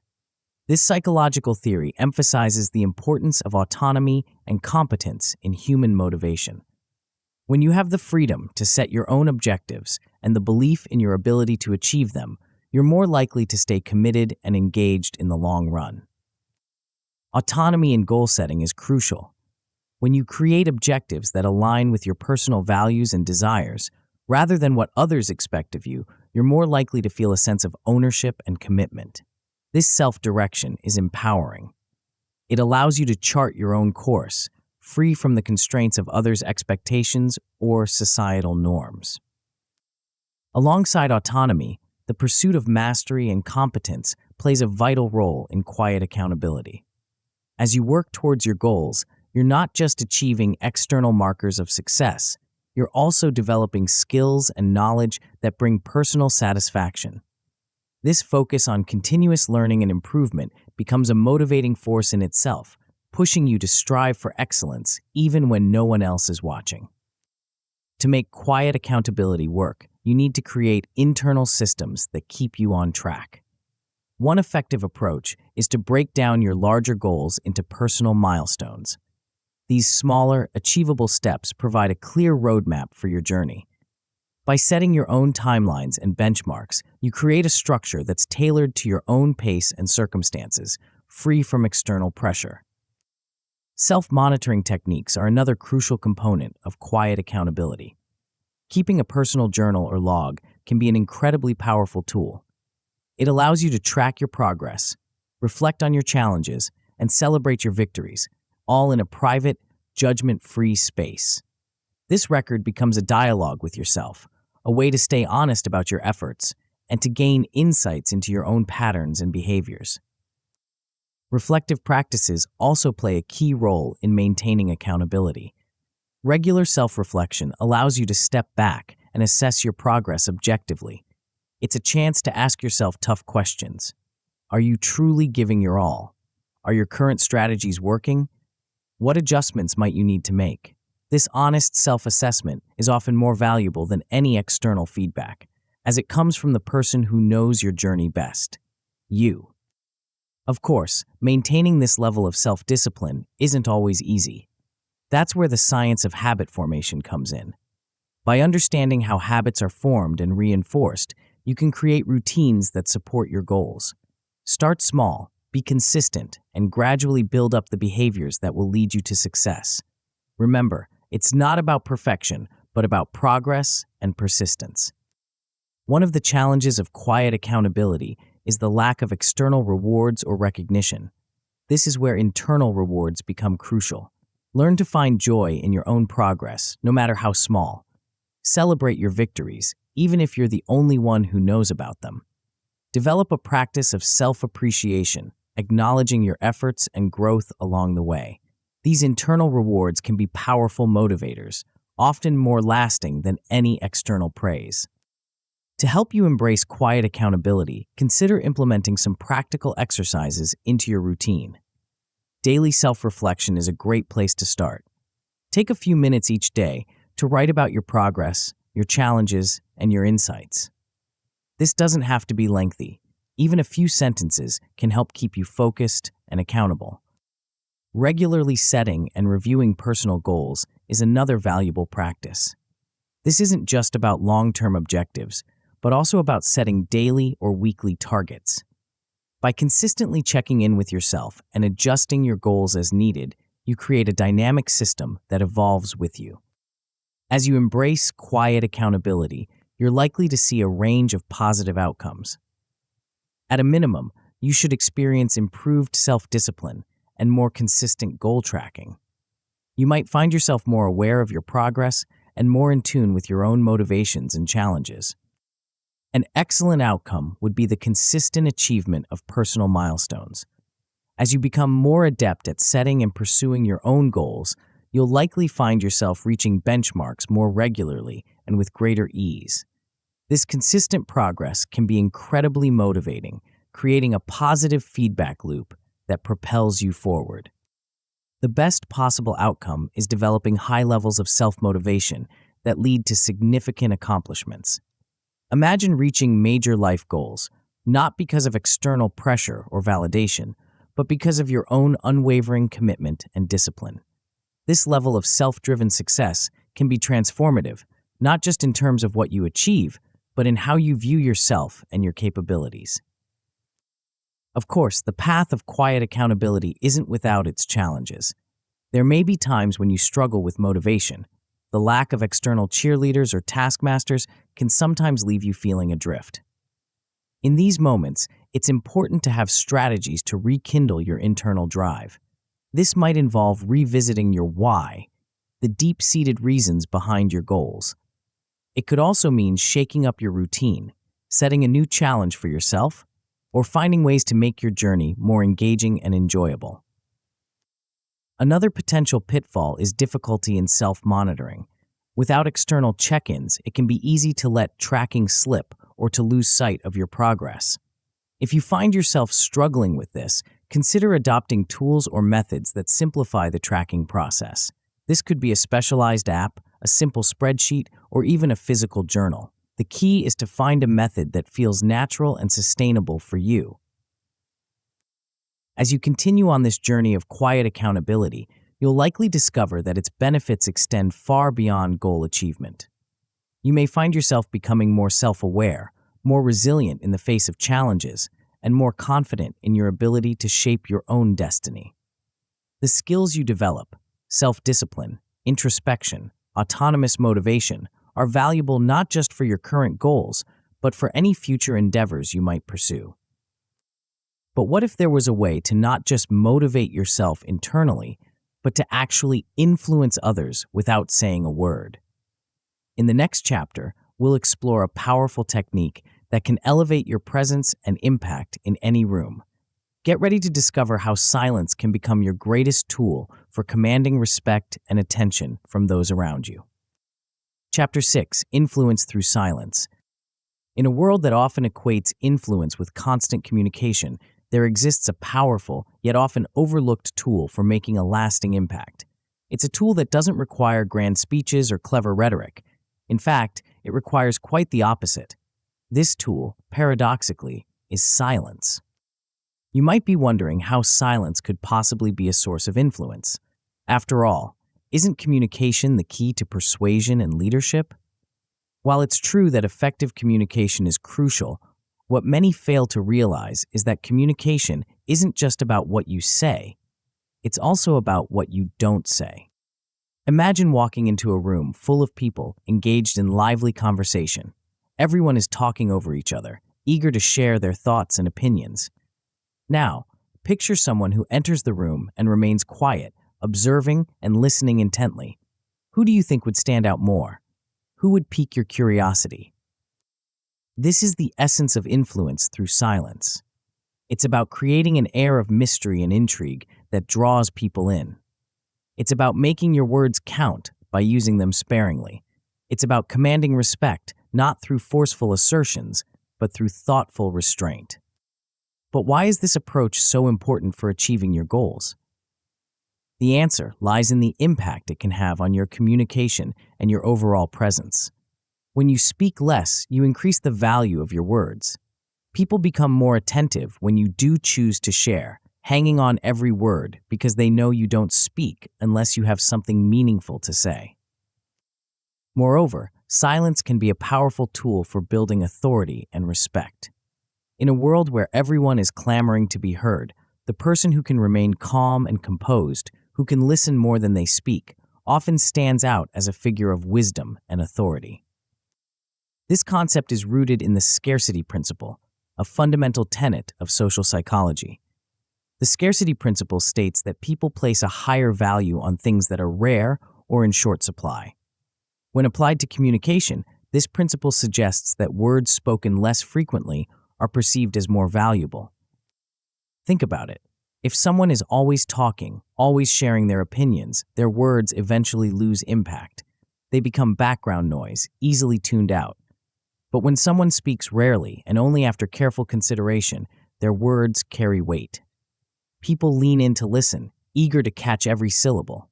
This psychological theory emphasizes the importance of autonomy and competence in human motivation. When you have the freedom to set your own objectives and the belief in your ability to achieve them, you're more likely to stay committed and engaged in the long run. Autonomy in goal setting is crucial. When you create objectives that align with your personal values and desires, rather than what others expect of you, you're more likely to feel a sense of ownership and commitment. This self-direction is empowering. It allows you to chart your own course, free from the constraints of others' expectations or societal norms. Alongside autonomy, the pursuit of mastery and competence plays a vital role in quiet accountability. As you work towards your goals, you're not just achieving external markers of success, you're also developing skills and knowledge that bring personal satisfaction. This focus on continuous learning and improvement becomes a motivating force in itself, pushing you to strive for excellence even when no one else is watching. To make quiet accountability work, you need to create internal systems that keep you on track. One effective approach is to break down your larger goals into personal milestones. These smaller, achievable steps provide a clear roadmap for your journey. By setting your own timelines and benchmarks, you create a structure that's tailored to your own pace and circumstances, free from external pressure. Self-monitoring techniques are another crucial component of quiet accountability. Keeping a personal journal or log can be an incredibly powerful tool. It allows you to track your progress, reflect on your challenges, and celebrate your victories, all in a private, judgment-free space. This record becomes a dialogue with yourself, a way to stay honest about your efforts, and to gain insights into your own patterns and behaviors. Reflective practices also play a key role in maintaining accountability. Regular self-reflection allows you to step back and assess your progress objectively. It's a chance to ask yourself tough questions. Are you truly giving your all? Are your current strategies working? What adjustments might you need to make? This honest self-assessment is often more valuable than any external feedback, as it comes from the person who knows your journey best, you. Of course, maintaining this level of self-discipline isn't always easy. That's where the science of habit formation comes in. By understanding how habits are formed and reinforced, you can create routines that support your goals. Start small, be consistent, and gradually build up the behaviors that will lead you to success. Remember, it's not about perfection, but about progress and persistence. One of the challenges of quiet accountability is the lack of external rewards or recognition. This is where internal rewards become crucial. Learn to find joy in your own progress, no matter how small. Celebrate your victories, even if you're the only one who knows about them. Develop a practice of self-appreciation, acknowledging your efforts and growth along the way. These internal rewards can be powerful motivators, often more lasting than any external praise. To help you embrace quiet accountability, consider implementing some practical exercises into your routine. Daily self-reflection is a great place to start. Take a few minutes each day to write about your progress, your challenges, and your insights. This doesn't have to be lengthy. Even a few sentences can help keep you focused and accountable. Regularly setting and reviewing personal goals is another valuable practice. This isn't just about long-term objectives, but also about setting daily or weekly targets. By consistently checking in with yourself and adjusting your goals as needed, you create a dynamic system that evolves with you. As you embrace quiet accountability, you're likely to see a range of positive outcomes. At a minimum, you should experience improved self-discipline and more consistent goal tracking. You might find yourself more aware of your progress and more in tune with your own motivations and challenges. An excellent outcome would be the consistent achievement of personal milestones. As you become more adept at setting and pursuing your own goals, you'll likely find yourself reaching benchmarks more regularly and with greater ease. This consistent progress can be incredibly motivating, creating a positive feedback loop that propels you forward. The best possible outcome is developing high levels of self-motivation that lead to significant accomplishments. Imagine reaching major life goals, not because of external pressure or validation, but because of your own unwavering commitment and discipline. This level of self-driven success can be transformative, not just in terms of what you achieve, but in how you view yourself and your capabilities. Of course, the path of quiet accountability isn't without its challenges. There may be times when you struggle with motivation. The lack of external cheerleaders or taskmasters can sometimes leave you feeling adrift. In these moments, it's important to have strategies to rekindle your internal drive. This might involve revisiting your why, the deep-seated reasons behind your goals. It could also mean shaking up your routine, setting a new challenge for yourself, or finding ways to make your journey more engaging and enjoyable. Another potential pitfall is difficulty in self-monitoring. Without external check-ins, it can be easy to let tracking slip or to lose sight of your progress. If you find yourself struggling with this, consider adopting tools or methods that simplify the tracking process. This could be a specialized app, a simple spreadsheet, or even a physical journal. The key is to find a method that feels natural and sustainable for you. As you continue on this journey of quiet accountability, you'll likely discover that its benefits extend far beyond goal achievement. You may find yourself becoming more self-aware, more resilient in the face of challenges, and more confident in your ability to shape your own destiny. The skills you develop, self-discipline, introspection, autonomous motivation, are valuable not just for your current goals, but for any future endeavors you might pursue. But what if there was a way to not just motivate yourself internally, but to actually influence others without saying a word? In the next chapter, we'll explore a powerful technique that can elevate your presence and impact in any room. Get ready to discover how silence can become your greatest tool for commanding respect and attention from those around you. Chapter 6: Influence Through Silence. In a world that often equates influence with constant communication, there exists a powerful, yet often overlooked tool for making a lasting impact. It's a tool that doesn't require grand speeches or clever rhetoric. In fact, it requires quite the opposite. This tool, paradoxically, is silence. You might be wondering how silence could possibly be a source of influence. After all, isn't communication the key to persuasion and leadership? While it's true that effective communication is crucial, what many fail to realize is that communication isn't just about what you say, it's also about what you don't say. Imagine walking into a room full of people engaged in lively conversation. Everyone is talking over each other, eager to share their thoughts and opinions. Now, picture someone who enters the room and remains quiet, observing and listening intently. Who do you think would stand out more? Who would pique your curiosity? This is the essence of influence through silence. It's about creating an air of mystery and intrigue that draws people in. It's about making your words count by using them sparingly. It's about commanding respect, not through forceful assertions, but through thoughtful restraint. But why is this approach so important for achieving your goals? The answer lies in the impact it can have on your communication and your overall presence. When you speak less, you increase the value of your words. People become more attentive when you do choose to share, hanging on every word because they know you don't speak unless you have something meaningful to say. Moreover, silence can be a powerful tool for building authority and respect. In a world where everyone is clamoring to be heard, the person who can remain calm and composed, who can listen more than they speak, often stands out as a figure of wisdom and authority. This concept is rooted in the scarcity principle, a fundamental tenet of social psychology. The scarcity principle states that people place a higher value on things that are rare or in short supply. When applied to communication, this principle suggests that words spoken less frequently are perceived as more valuable. Think about it. If someone is always talking, always sharing their opinions, their words eventually lose impact. They become background noise, easily tuned out. But when someone speaks rarely and only after careful consideration, their words carry weight. People lean in to listen, eager to catch every syllable.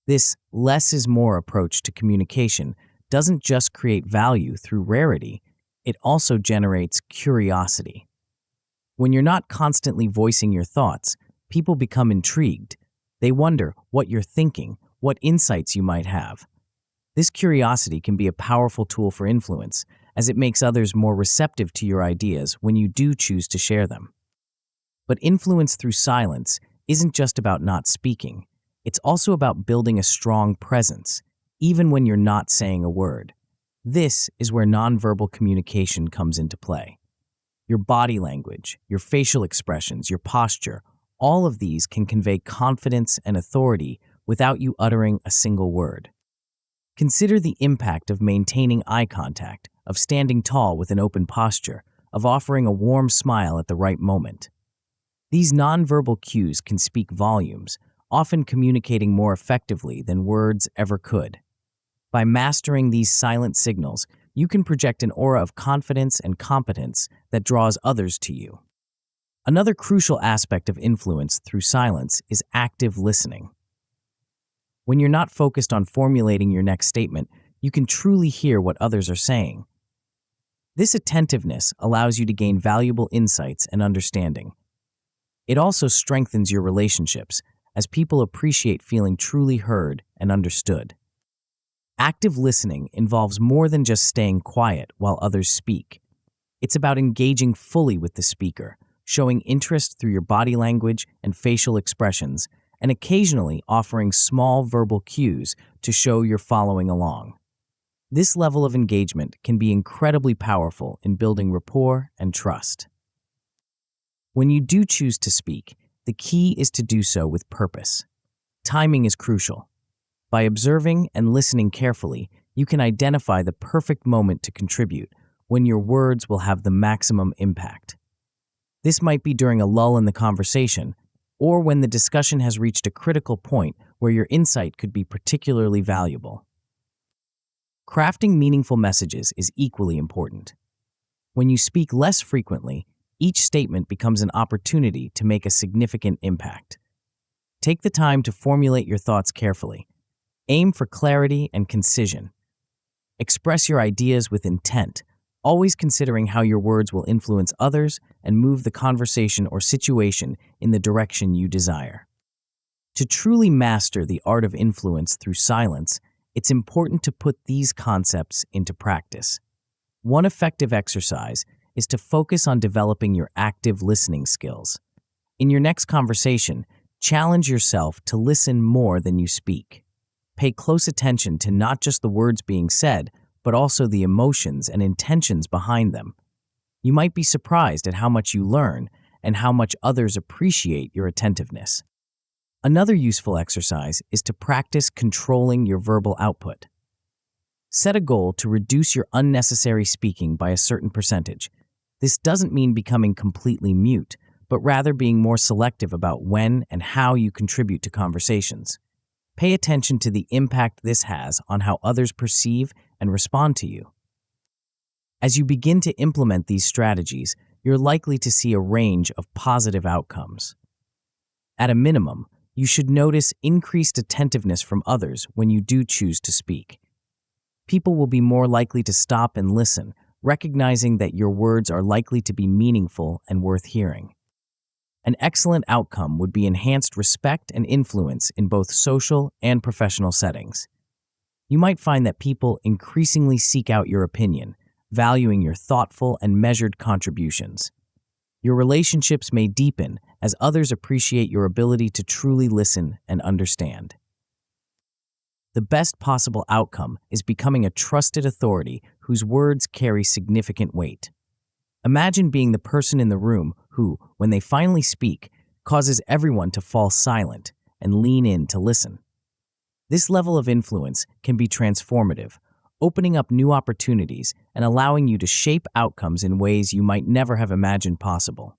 This less is more approach to communication doesn't just create value through rarity, it also generates curiosity. When you're not constantly voicing your thoughts, people become intrigued. They wonder what you're thinking, what insights you might have. This curiosity can be a powerful tool for influence, as it makes others more receptive to your ideas when you do choose to share them. But influence through silence isn't just about not speaking. It's also about building a strong presence, even when you're not saying a word. This is where nonverbal communication comes into play. Your body language, your facial expressions, your posture, all of these can convey confidence and authority without you uttering a single word. Consider the impact of maintaining eye contact, of standing tall with an open posture, of offering a warm smile at the right moment. These nonverbal cues can speak volumes, often communicating more effectively than words ever could. By mastering these silent signals, you can project an aura of confidence and competence that draws others to you. Another crucial aspect of influence through silence is active listening. When you're not focused on formulating your next statement, you can truly hear what others are saying. This attentiveness allows you to gain valuable insights and understanding. It also strengthens your relationships, as people appreciate feeling truly heard and understood. Active listening involves more than just staying quiet while others speak. It's about engaging fully with the speaker, showing interest through your body language and facial expressions, and occasionally offering small verbal cues to show you're following along. This level of engagement can be incredibly powerful in building rapport and trust. When you do choose to speak, the key is to do so with purpose. Timing is crucial. By observing and listening carefully, you can identify the perfect moment to contribute, when your words will have the maximum impact. This might be during a lull in the conversation, or when the discussion has reached a critical point where your insight could be particularly valuable. Crafting meaningful messages is equally important. When you speak less frequently, each statement becomes an opportunity to make a significant impact. Take the time to formulate your thoughts carefully. Aim for clarity and concision. Express your ideas with intent, always considering how your words will influence others and move the conversation or situation in the direction you desire. To truly master the art of influence through silence, it's important to put these concepts into practice. One effective exercise is to focus on developing your active listening skills. In your next conversation, challenge yourself to listen more than you speak. Pay close attention to not just the words being said, but also the emotions and intentions behind them. You might be surprised at how much you learn and how much others appreciate your attentiveness. Another useful exercise is to practice controlling your verbal output. Set a goal to reduce your unnecessary speaking by a certain percentage. This doesn't mean becoming completely mute, but rather being more selective about when and how you contribute to conversations. Pay attention to the impact this has on how others perceive and respond to you. As you begin to implement these strategies, you're likely to see a range of positive outcomes. At a minimum, you should notice increased attentiveness from others when you do choose to speak. People will be more likely to stop and listen, recognizing that your words are likely to be meaningful and worth hearing. An excellent outcome would be enhanced respect and influence in both social and professional settings. You might find that people increasingly seek out your opinion, valuing your thoughtful and measured contributions. Your relationships may deepen as others appreciate your ability to truly listen and understand. The best possible outcome is becoming a trusted authority whose words carry significant weight. Imagine being the person in the room who, when they finally speak, causes everyone to fall silent and lean in to listen. This level of influence can be transformative, opening up new opportunities and allowing you to shape outcomes in ways you might never have imagined possible.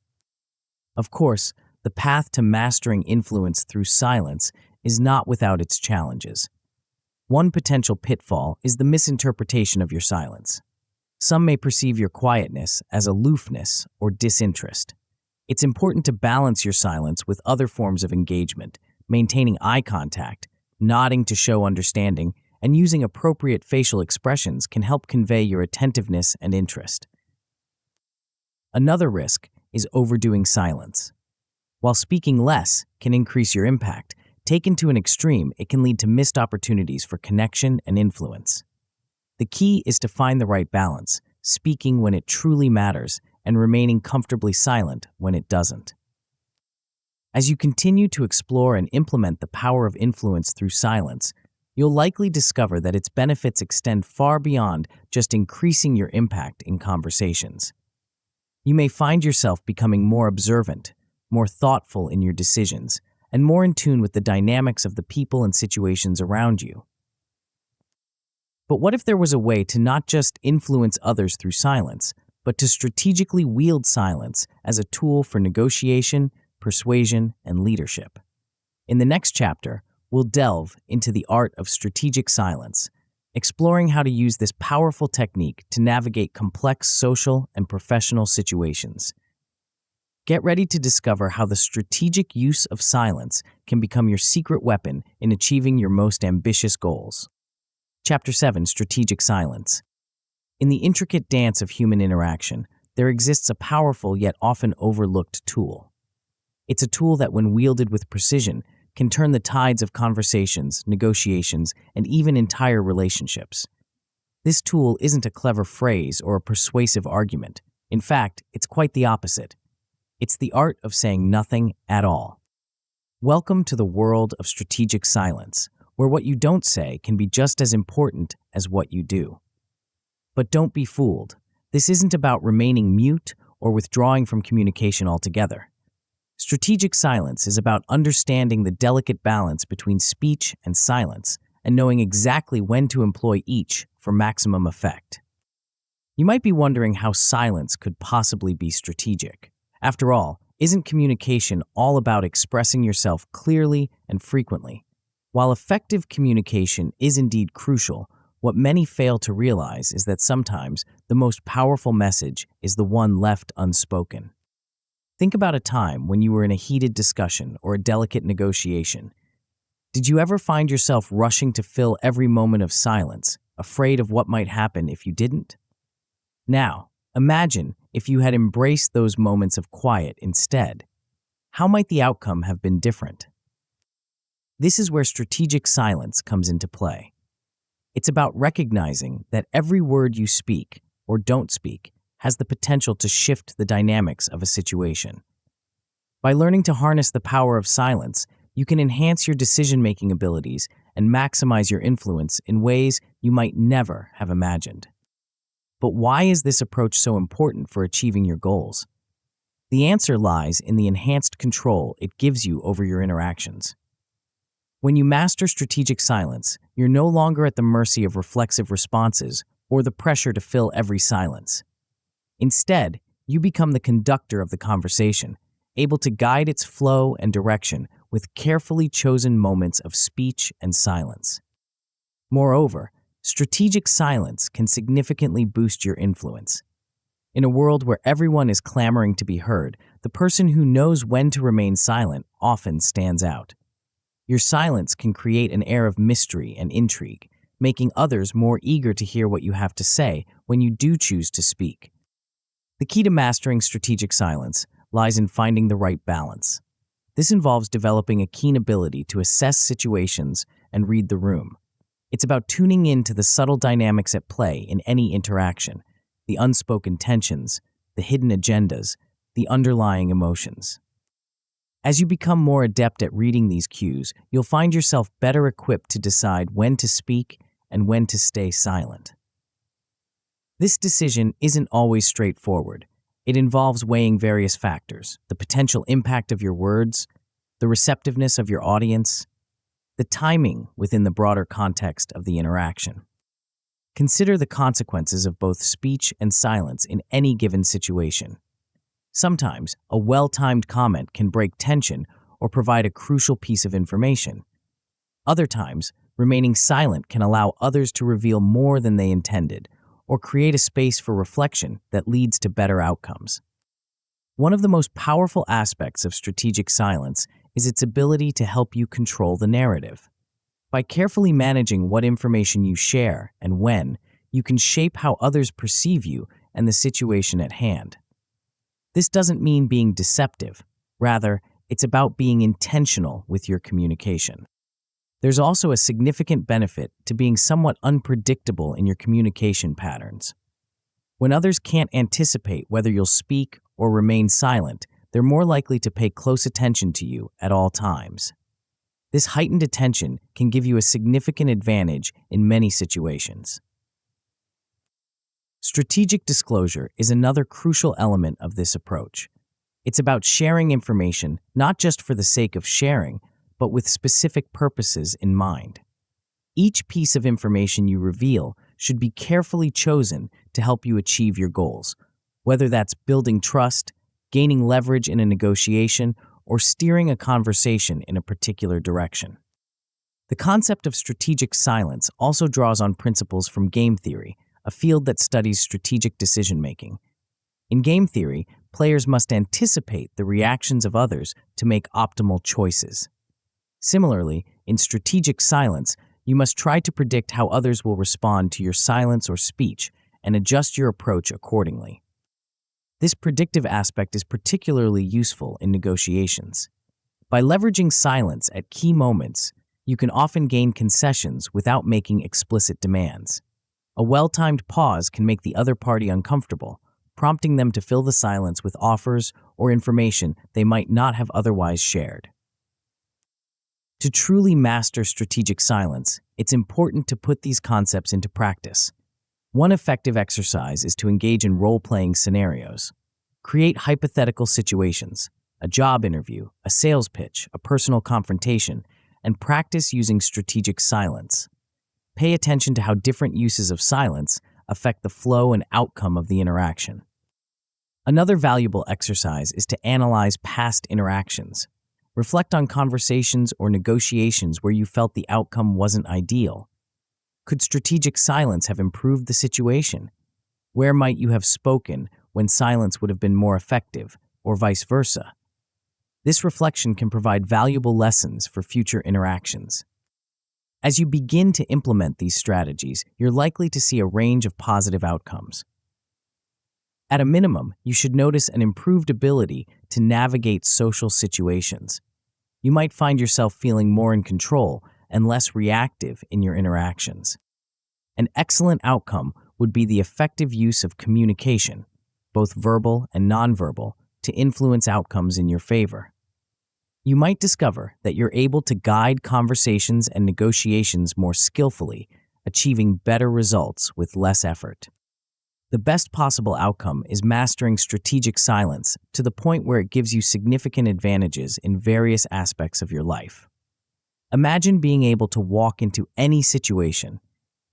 Of course, the path to mastering influence through silence is not without its challenges. One potential pitfall is the misinterpretation of your silence. Some may perceive your quietness as aloofness or disinterest. It's important to balance your silence with other forms of engagement, maintaining eye contact, nodding to show understanding, and using appropriate facial expressions can help convey your attentiveness and interest. Another risk is overdoing silence. While speaking less can increase your impact, taken to an extreme, it can lead to missed opportunities for connection and influence. The key is to find the right balance, speaking when it truly matters and remaining comfortably silent when it doesn't. As you continue to explore and implement the power of influence through silence, you'll likely discover that its benefits extend far beyond just increasing your impact in conversations. You may find yourself becoming more observant, more thoughtful in your decisions, and more in tune with the dynamics of the people and situations around you. But what if there was a way to not just influence others through silence, but to strategically wield silence as a tool for negotiation, persuasion, and leadership? In the next chapter, we'll delve into the art of strategic silence, exploring how to use this powerful technique to navigate complex social and professional situations. Get ready to discover how the strategic use of silence can become your secret weapon in achieving your most ambitious goals. Chapter 7: Strategic Silence. In the intricate dance of human interaction, there exists a powerful yet often overlooked tool. It's a tool that, when wielded with precision, can turn the tides of conversations, negotiations, and even entire relationships. This tool isn't a clever phrase or a persuasive argument. In fact, it's quite the opposite. It's the art of saying nothing at all. Welcome to the world of strategic silence, where what you don't say can be just as important as what you do. But don't be fooled. This isn't about remaining mute or withdrawing from communication altogether. Strategic silence is about understanding the delicate balance between speech and silence and knowing exactly when to employ each for maximum effect. You might be wondering how silence could possibly be strategic. After all, isn't communication all about expressing yourself clearly and frequently? While effective communication is indeed crucial, what many fail to realize is that sometimes the most powerful message is the one left unspoken. Think about a time when you were in a heated discussion or a delicate negotiation. Did you ever find yourself rushing to fill every moment of silence, afraid of what might happen if you didn't? Now, imagine if you had embraced those moments of quiet instead. How might the outcome have been different? This is where strategic silence comes into play. It's about recognizing that every word you speak or don't speak has the potential to shift the dynamics of a situation. By learning to harness the power of silence, you can enhance your decision-making abilities and maximize your influence in ways you might never have imagined. But why is this approach so important for achieving your goals? The answer lies in the enhanced control it gives you over your interactions. When you master strategic silence, you're no longer at the mercy of reflexive responses or the pressure to fill every silence. Instead, you become the conductor of the conversation, able to guide its flow and direction with carefully chosen moments of speech and silence. Moreover, strategic silence can significantly boost your influence. In a world where everyone is clamoring to be heard, the person who knows when to remain silent often stands out. Your silence can create an air of mystery and intrigue, making others more eager to hear what you have to say when you do choose to speak. The key to mastering strategic silence lies in finding the right balance. This involves developing a keen ability to assess situations and read the room. It's about tuning in to the subtle dynamics at play in any interaction, the unspoken tensions, the hidden agendas, the underlying emotions. As you become more adept at reading these cues, you'll find yourself better equipped to decide when to speak and when to stay silent. This decision isn't always straightforward. It involves weighing various factors: the potential impact of your words, the receptiveness of your audience, the timing within the broader context of the interaction. Consider the consequences of both speech and silence in any given situation. Sometimes, a well-timed comment can break tension or provide a crucial piece of information. Other times, remaining silent can allow others to reveal more than they intended or create a space for reflection that leads to better outcomes. One of the most powerful aspects of strategic silence is its ability to help you control the narrative. By carefully managing what information you share and when, you can shape how others perceive you and the situation at hand. This doesn't mean being deceptive. Rather, it's about being intentional with your communication. There's also a significant benefit to being somewhat unpredictable in your communication patterns. When others can't anticipate whether you'll speak or remain silent, they're more likely to pay close attention to you at all times. This heightened attention can give you a significant advantage in many situations. Strategic disclosure is another crucial element of this approach. It's about sharing information not just for the sake of sharing, but with specific purposes in mind. Each piece of information you reveal should be carefully chosen to help you achieve your goals, whether that's building trust, gaining leverage in a negotiation, or steering a conversation in a particular direction. The concept of strategic silence also draws on principles from game theory, a field that studies strategic decision-making. In game theory, players must anticipate the reactions of others to make optimal choices. Similarly, in strategic silence, you must try to predict how others will respond to your silence or speech and adjust your approach accordingly. This predictive aspect is particularly useful in negotiations. By leveraging silence at key moments, you can often gain concessions without making explicit demands. A well-timed pause can make the other party uncomfortable, prompting them to fill the silence with offers or information they might not have otherwise shared. To truly master strategic silence, it's important to put these concepts into practice. One effective exercise is to engage in role-playing scenarios. Create hypothetical situations, a job interview, a sales pitch, a personal confrontation, and practice using strategic silence. Pay attention to how different uses of silence affect the flow and outcome of the interaction. Another valuable exercise is to analyze past interactions. Reflect on conversations or negotiations where you felt the outcome wasn't ideal. Could strategic silence have improved the situation? Where might you have spoken when silence would have been more effective, or vice versa? This reflection can provide valuable lessons for future interactions. As you begin to implement these strategies, you're likely to see a range of positive outcomes. At a minimum, you should notice an improved ability to navigate social situations. You might find yourself feeling more in control and less reactive in your interactions. An excellent outcome would be the effective use of communication, both verbal and nonverbal, to influence outcomes in your favor. You might discover that you're able to guide conversations and negotiations more skillfully, achieving better results with less effort. The best possible outcome is mastering strategic silence to the point where it gives you significant advantages in various aspects of your life. Imagine being able to walk into any situation,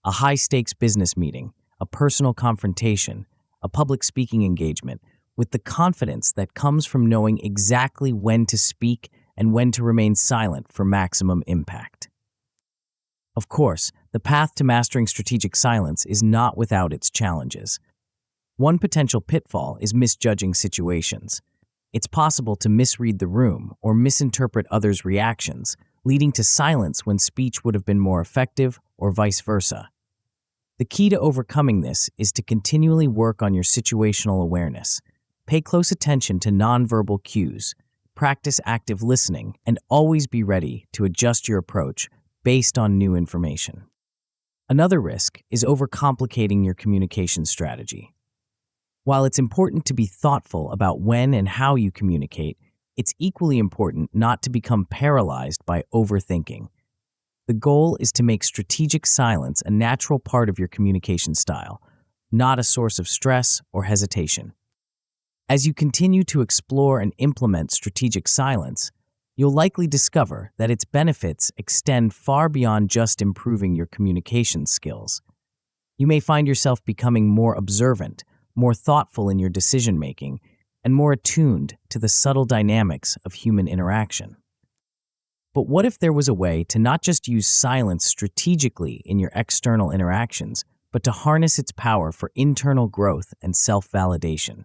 a high-stakes business meeting, a personal confrontation, a public speaking engagement, with the confidence that comes from knowing exactly when to speak and when to remain silent for maximum impact. Of course, the path to mastering strategic silence is not without its challenges. One potential pitfall is misjudging situations. It's possible to misread the room or misinterpret others' reactions, leading to silence when speech would have been more effective, or vice versa. The key to overcoming this is to continually work on your situational awareness. Pay close attention to nonverbal cues, practice active listening, and always be ready to adjust your approach based on new information. Another risk is overcomplicating your communication strategy. While it's important to be thoughtful about when and how you communicate, it's equally important not to become paralyzed by overthinking. The goal is to make strategic silence a natural part of your communication style, not a source of stress or hesitation. As you continue to explore and implement strategic silence, you'll likely discover that its benefits extend far beyond just improving your communication skills. You may find yourself becoming more observant, more thoughtful in your decision-making, and more attuned to the subtle dynamics of human interaction. But what if there was a way to not just use silence strategically in your external interactions, but to harness its power for internal growth and self-validation?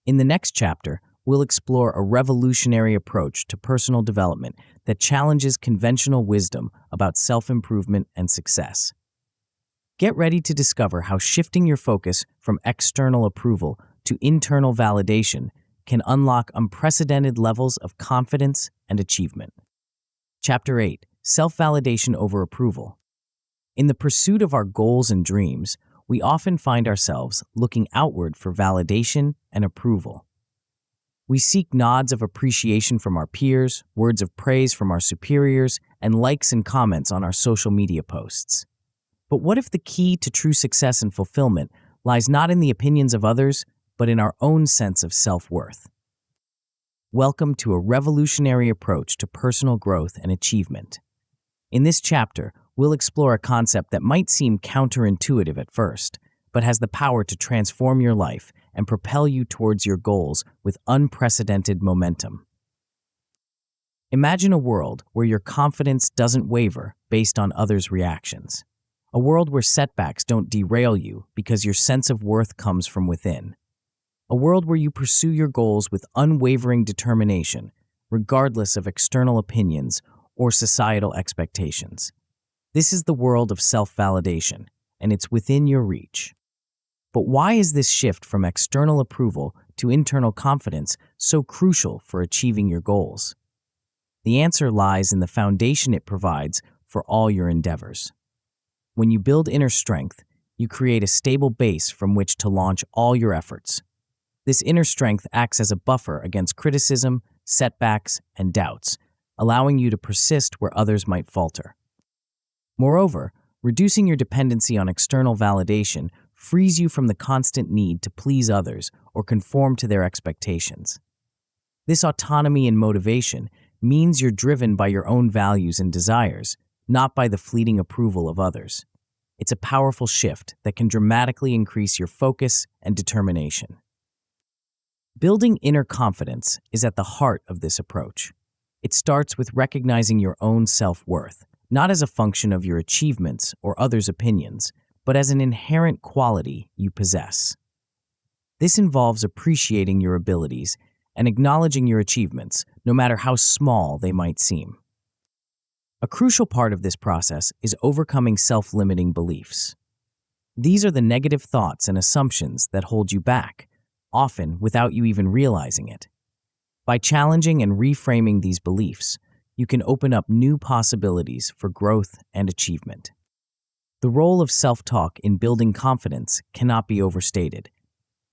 In the next chapter, we'll explore a revolutionary approach to personal development that challenges conventional wisdom about self-improvement and success. Get ready to discover how shifting your focus from external approval to internal validation can unlock unprecedented levels of confidence and achievement. Chapter 8: Self-Validation over Approval. In the pursuit of our goals and dreams, we often find ourselves looking outward for validation and approval. We seek nods of appreciation from our peers, words of praise from our superiors, and likes and comments on our social media posts. But what if the key to true success and fulfillment lies not in the opinions of others, but in our own sense of self-worth? Welcome to a revolutionary approach to personal growth and achievement. In this chapter, we'll explore a concept that might seem counterintuitive at first, but has the power to transform your life and propel you towards your goals with unprecedented momentum. Imagine a world where your confidence doesn't waver based on others' reactions. A world where setbacks don't derail you because your sense of worth comes from within. A world where you pursue your goals with unwavering determination, regardless of external opinions or societal expectations. This is the world of self-validation, and it's within your reach. But why is this shift from external approval to internal confidence so crucial for achieving your goals? The answer lies in the foundation it provides for all your endeavors. When you build inner strength, you create a stable base from which to launch all your efforts. This inner strength acts as a buffer against criticism, setbacks, and doubts, allowing you to persist where others might falter. Moreover, reducing your dependency on external validation frees you from the constant need to please others or conform to their expectations. This autonomy and motivation means you're driven by your own values and desires, not by the fleeting approval of others. It's a powerful shift that can dramatically increase your focus and determination. Building inner confidence is at the heart of this approach. It starts with recognizing your own self-worth, not as a function of your achievements or others' opinions, but as an inherent quality you possess. This involves appreciating your abilities and acknowledging your achievements, no matter how small they might seem. A crucial part of this process is overcoming self-limiting beliefs. These are the negative thoughts and assumptions that hold you back, often without you even realizing it. By challenging and reframing these beliefs, you can open up new possibilities for growth and achievement. The role of self-talk in building confidence cannot be overstated.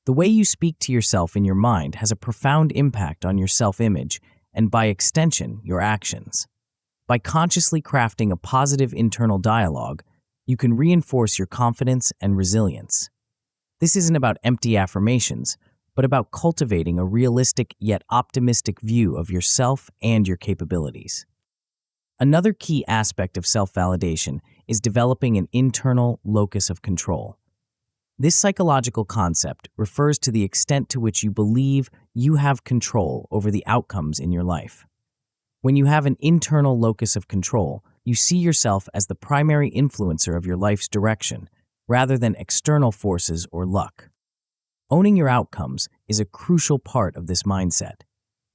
The way you speak to yourself in your mind has a profound impact on your self-image and, by extension, your actions. By consciously crafting a positive internal dialogue, you can reinforce your confidence and resilience. This isn't about empty affirmations, but about cultivating a realistic yet optimistic view of yourself and your capabilities. Another key aspect of self-validation is developing an internal locus of control. This psychological concept refers to the extent to which you believe you have control over the outcomes in your life. When you have an internal locus of control, you see yourself as the primary influencer of your life's direction, rather than external forces or luck. Owning your outcomes is a crucial part of this mindset.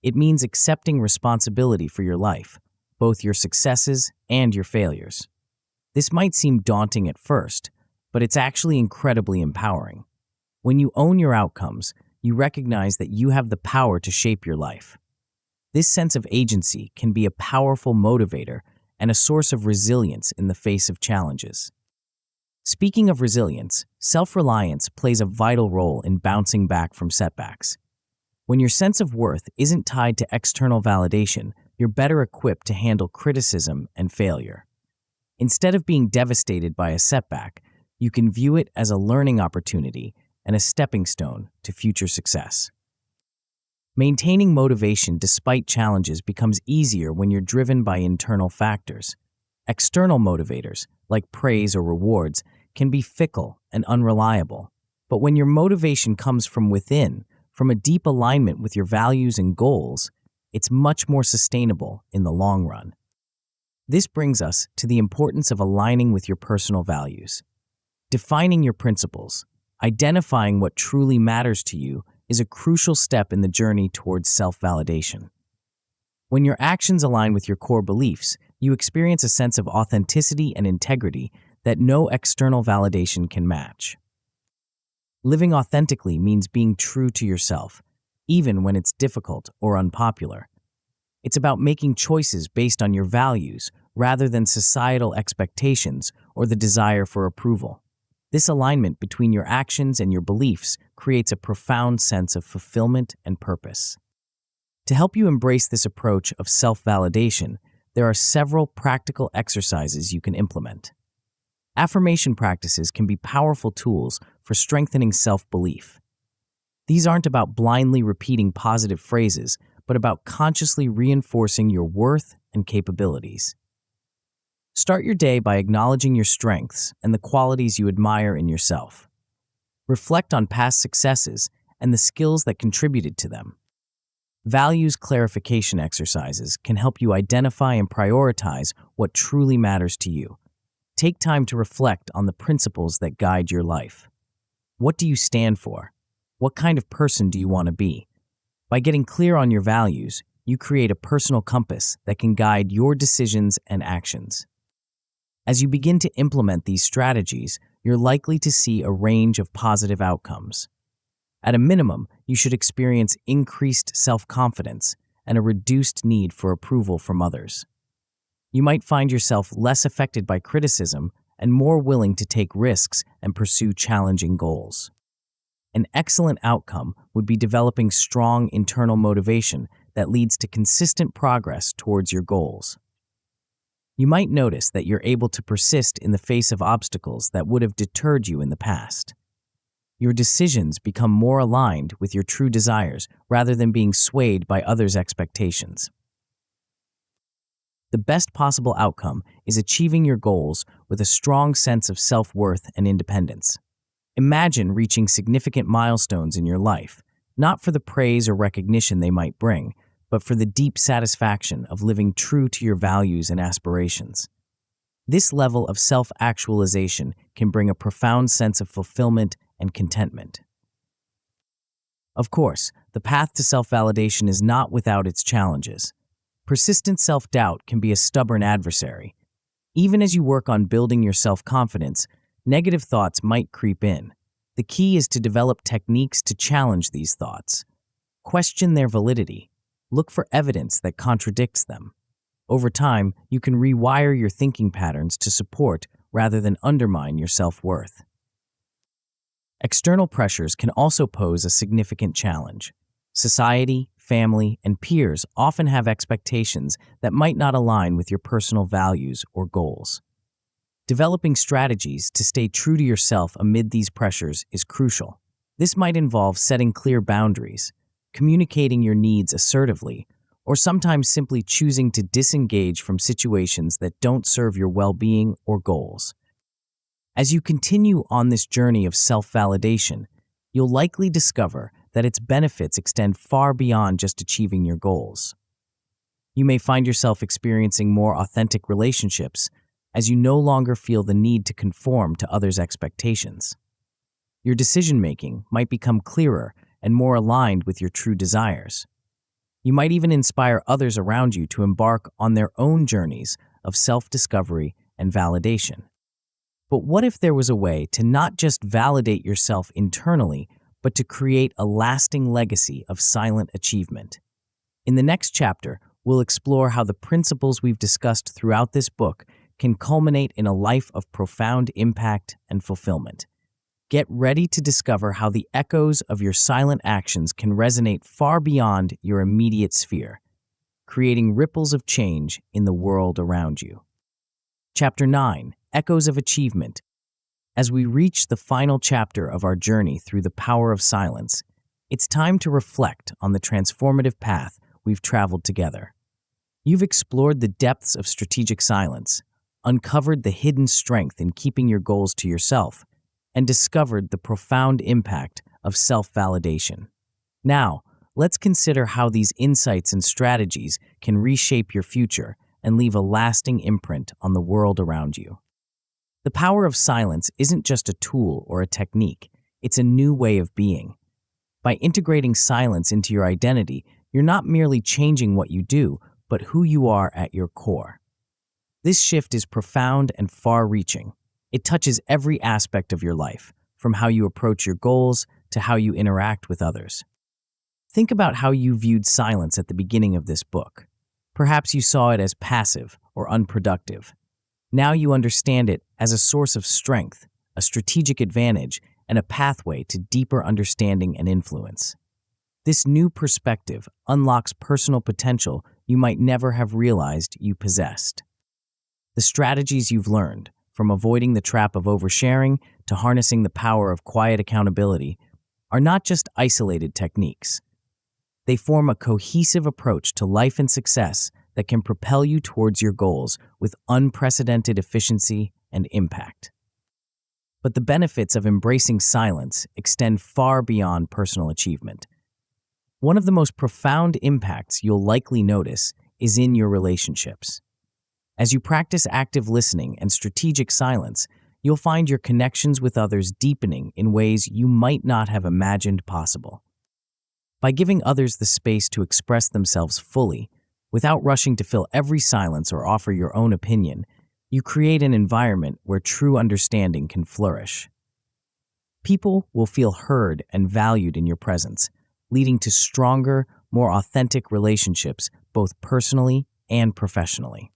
It means accepting responsibility for your life, both your successes and your failures. This might seem daunting at first, but it's actually incredibly empowering. When you own your outcomes, you recognize that you have the power to shape your life. This sense of agency can be a powerful motivator and a source of resilience in the face of challenges. Speaking of resilience, self-reliance plays a vital role in bouncing back from setbacks. When your sense of worth isn't tied to external validation, you're better equipped to handle criticism and failure. Instead of being devastated by a setback, you can view it as a learning opportunity and a stepping stone to future success. Maintaining motivation despite challenges becomes easier when you're driven by internal factors. External motivators, like praise or rewards, can be fickle and unreliable. But when your motivation comes from within, from a deep alignment with your values and goals, it's much more sustainable in the long run. This brings us to the importance of aligning with your personal values. Defining your principles, identifying what truly matters to you, is a crucial step in the journey towards self-validation. When your actions align with your core beliefs, you experience a sense of authenticity and integrity that no external validation can match. Living authentically means being true to yourself, even when it's difficult or unpopular. It's about making choices based on your values rather than societal expectations or the desire for approval. This alignment between your actions and your beliefs creates a profound sense of fulfillment and purpose. To help you embrace this approach of self-validation, there are several practical exercises you can implement. Affirmation practices can be powerful tools for strengthening self-belief. These aren't about blindly repeating positive phrases, but about consciously reinforcing your worth and capabilities. Start your day by acknowledging your strengths and the qualities you admire in yourself. Reflect on past successes and the skills that contributed to them. Values clarification exercises can help you identify and prioritize what truly matters to you. Take time to reflect on the principles that guide your life. What do you stand for? What kind of person do you want to be? By getting clear on your values, you create a personal compass that can guide your decisions and actions. As you begin to implement these strategies, you're likely to see a range of positive outcomes. At a minimum, you should experience increased self-confidence and a reduced need for approval from others. You might find yourself less affected by criticism and more willing to take risks and pursue challenging goals. An excellent outcome would be developing strong internal motivation that leads to consistent progress towards your goals. You might notice that you're able to persist in the face of obstacles that would have deterred you in the past. Your decisions become more aligned with your true desires rather than being swayed by others' expectations. The best possible outcome is achieving your goals with a strong sense of self-worth and independence. Imagine reaching significant milestones in your life, not for the praise or recognition they might bring, but for the deep satisfaction of living true to your values and aspirations. This level of self-actualization can bring a profound sense of fulfillment and contentment. Of course, the path to self-validation is not without its challenges. Persistent self-doubt can be a stubborn adversary. Even as you work on building your self-confidence, negative thoughts might creep in. The key is to develop techniques to challenge these thoughts. Question their validity. Look for evidence that contradicts them. Over time, you can rewire your thinking patterns to support rather than undermine your self-worth. External pressures can also pose a significant challenge. Society, family, and peers often have expectations that might not align with your personal values or goals. Developing strategies to stay true to yourself amid these pressures is crucial. This might involve setting clear boundaries, communicating your needs assertively, or sometimes simply choosing to disengage from situations that don't serve your well-being or goals. As you continue on this journey of self-validation, you'll likely discover that its benefits extend far beyond just achieving your goals. You may find yourself experiencing more authentic relationships as you no longer feel the need to conform to others' expectations. Your decision-making might become clearer and more aligned with your true desires. You might even inspire others around you to embark on their own journeys of self-discovery and validation. But what if there was a way to not just validate yourself internally, but to create a lasting legacy of silent achievement? In the next chapter, we'll explore how the principles we've discussed throughout this book can culminate in a life of profound impact and fulfillment. Get ready to discover how the echoes of your silent actions can resonate far beyond your immediate sphere, creating ripples of change in the world around you. Chapter 9, Echoes of Achievement. As we reach the final chapter of our journey through the power of silence, it's time to reflect on the transformative path we've traveled together. You've explored the depths of strategic silence, uncovered the hidden strength in keeping your goals to yourself, and discovered the profound impact of self-validation. Now, let's consider how these insights and strategies can reshape your future and leave a lasting imprint on the world around you. The power of silence isn't just a tool or a technique, it's a new way of being. By integrating silence into your identity, you're not merely changing what you do, but who you are at your core. This shift is profound and far-reaching. It touches every aspect of your life, from how you approach your goals to how you interact with others. Think about how you viewed silence at the beginning of this book. Perhaps you saw it as passive or unproductive. Now you understand it as a source of strength, a strategic advantage, and a pathway to deeper understanding and influence. This new perspective unlocks personal potential you might never have realized you possessed. The strategies you've learned, from avoiding the trap of oversharing to harnessing the power of quiet accountability, are not just isolated techniques. They form a cohesive approach to life and success that can propel you towards your goals with unprecedented efficiency and impact. But the benefits of embracing silence extend far beyond personal achievement. One of the most profound impacts you'll likely notice is in your relationships. As you practice active listening and strategic silence, you'll find your connections with others deepening in ways you might not have imagined possible. By giving others the space to express themselves fully, without rushing to fill every silence or offer your own opinion, You create an environment where true understanding can flourish. People will feel heard and valued in your presence, leading to stronger, more authentic relationships both personally and professionally.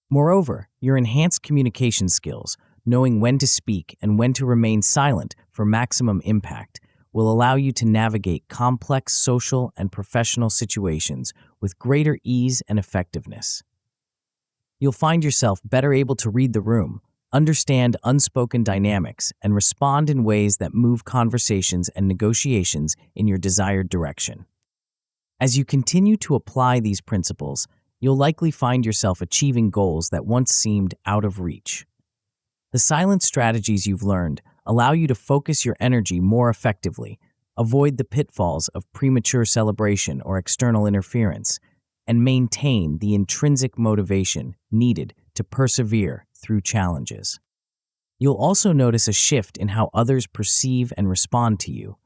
Moreover, your enhanced communication skills, knowing when to speak and when to remain silent for maximum impact, will allow you to navigate complex social and professional situations with greater ease and effectiveness. You'll find yourself better able to read the room, understand unspoken dynamics, and respond in ways that move conversations and negotiations in your desired direction. As you continue to apply these principles, you'll likely find yourself achieving goals that once seemed out of reach. The silent strategies you've learned allow you to focus your energy more effectively, avoid the pitfalls of premature celebration or external interference, and maintain the intrinsic motivation needed to persevere through challenges. You'll also notice a shift in how others perceive and respond to you.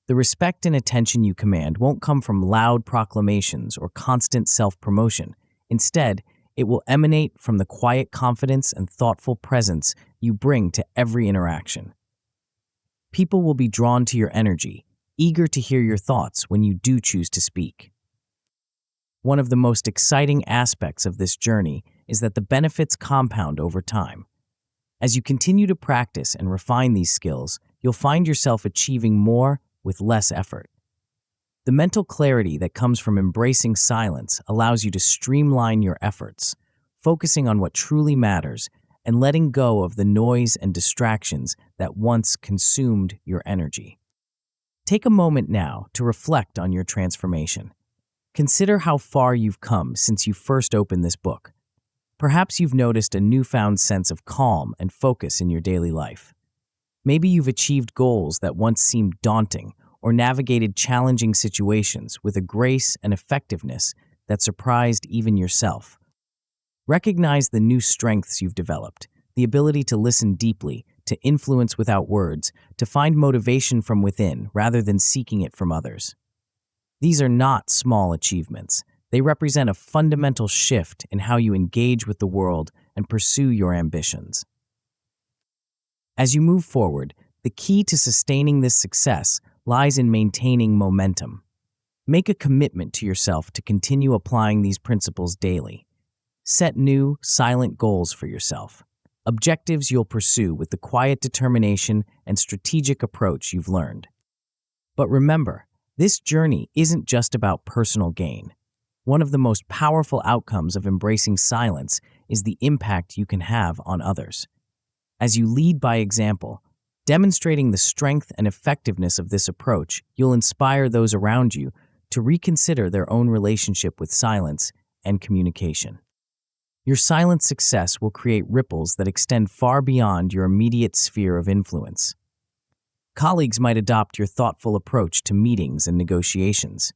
The respect and attention you command won't come from loud proclamations or constant self-promotion. Instead, it will emanate from the quiet confidence and thoughtful presence you bring to every interaction. People will be drawn to your energy, eager to hear your thoughts when you do choose to speak. One of the most exciting aspects of this journey is that the benefits compound over time. As you continue to practice and refine these skills, you'll find yourself achieving more with less effort. The mental clarity that comes from embracing silence allows you to streamline your efforts, focusing on what truly matters and letting go of the noise and distractions that once consumed your energy. Take a moment now to reflect on your transformation. Consider how far you've come since you first opened this book. Perhaps you've noticed a newfound sense of calm and focus in your daily life. Maybe you've achieved goals that once seemed daunting or navigated challenging situations with a grace and effectiveness that surprised even yourself. Recognize the new strengths you've developed, the ability to listen deeply, to influence without words, to find motivation from within rather than seeking it from others. These are not small achievements. They represent a fundamental shift in how you engage with the world and pursue your ambitions. As you move forward, the key to sustaining this success lies in maintaining momentum. Make a commitment to yourself to continue applying these principles daily. Set new, silent goals for yourself, objectives you'll pursue with the quiet determination and strategic approach you've learned. But remember, this journey isn't just about personal gain. One of the most powerful outcomes of embracing silence is the impact you can have on others. As you lead by example, demonstrating the strength and effectiveness of this approach, you'll inspire those around you to reconsider their own relationship with silence and communication. Your silent success will create ripples that extend far beyond your immediate sphere of influence. Colleagues might adopt your thoughtful approach to meetings and negotiations.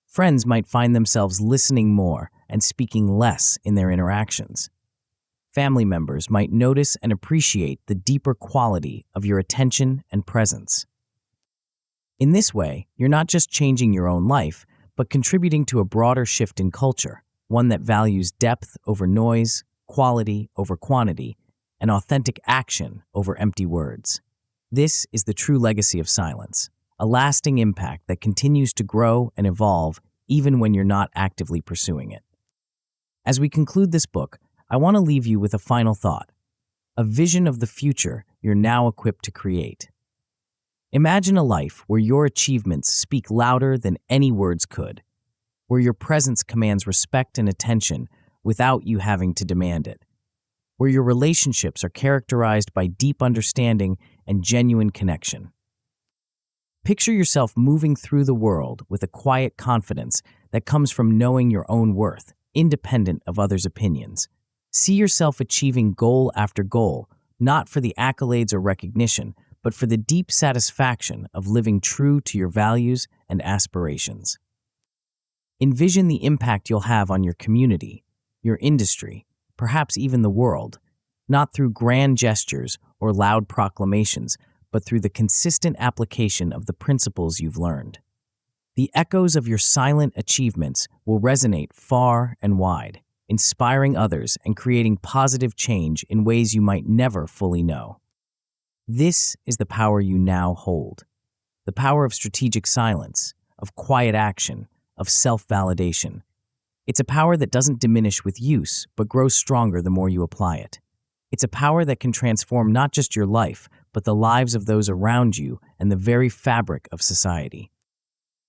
Friends might find themselves listening more and speaking less in their interactions. Family members might notice and appreciate the deeper quality of your attention and presence. In this way, you're not just changing your own life, but contributing to a broader shift in culture, one that values depth over noise, quality over quantity, and authentic action over empty words. This is the true legacy of silence, a lasting impact that continues to grow and evolve even when you're not actively pursuing it. As we conclude this book, I want to leave you with a final thought, a vision of the future you're now equipped to create. Imagine a life where your achievements speak louder than any words could, where your presence commands respect and attention without you having to demand it, where your relationships are characterized by deep understanding and genuine connection. Picture yourself moving through the world with a quiet confidence that comes from knowing your own worth, independent of others' opinions. See yourself achieving goal after goal, not for the accolades or recognition, but for the deep satisfaction of living true to your values and aspirations. Envision the impact you'll have on your community, your industry, perhaps even the world, not through grand gestures or loud proclamations, but through the consistent application of the principles you've learned. The echoes of your silent achievements will resonate far and wide, inspiring others and creating positive change in ways you might never fully know. This is the power you now hold. The power of strategic silence, of quiet action, of self-validation. It's a power that doesn't diminish with use, but grows stronger the more you apply it. It's a power that can transform not just your life, but the lives of those around you and the very fabric of society.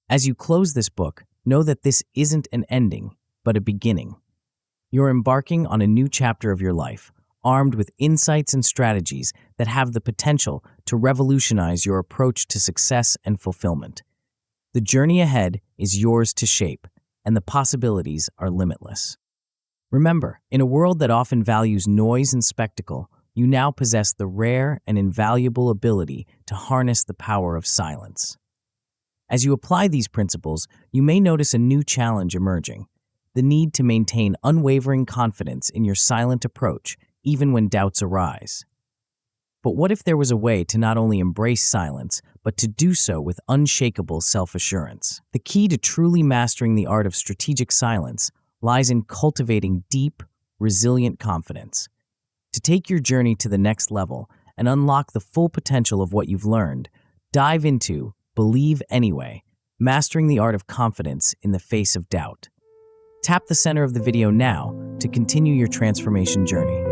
As you close this book, know that this isn't an ending, but a beginning. You're embarking on a new chapter of your life, armed with insights and strategies that have the potential to revolutionize your approach to success and fulfillment. The journey ahead is yours to shape, and the possibilities are limitless. Remember, in a world that often values noise and spectacle, you now possess the rare and invaluable ability to harness the power of silence. As you apply these principles, you may notice a new challenge emerging: the need to maintain unwavering confidence in your silent approach, even when doubts arise. But what if there was a way to not only embrace silence, but to do so with unshakable self-assurance? The key to truly mastering the art of strategic silence lies in cultivating deep, resilient confidence. To take your journey to the next level and unlock the full potential of what you've learned, dive into Believe Anyway, Mastering the Art of Confidence in the Face of Doubt. Tap the center of the video now to continue your transformation journey.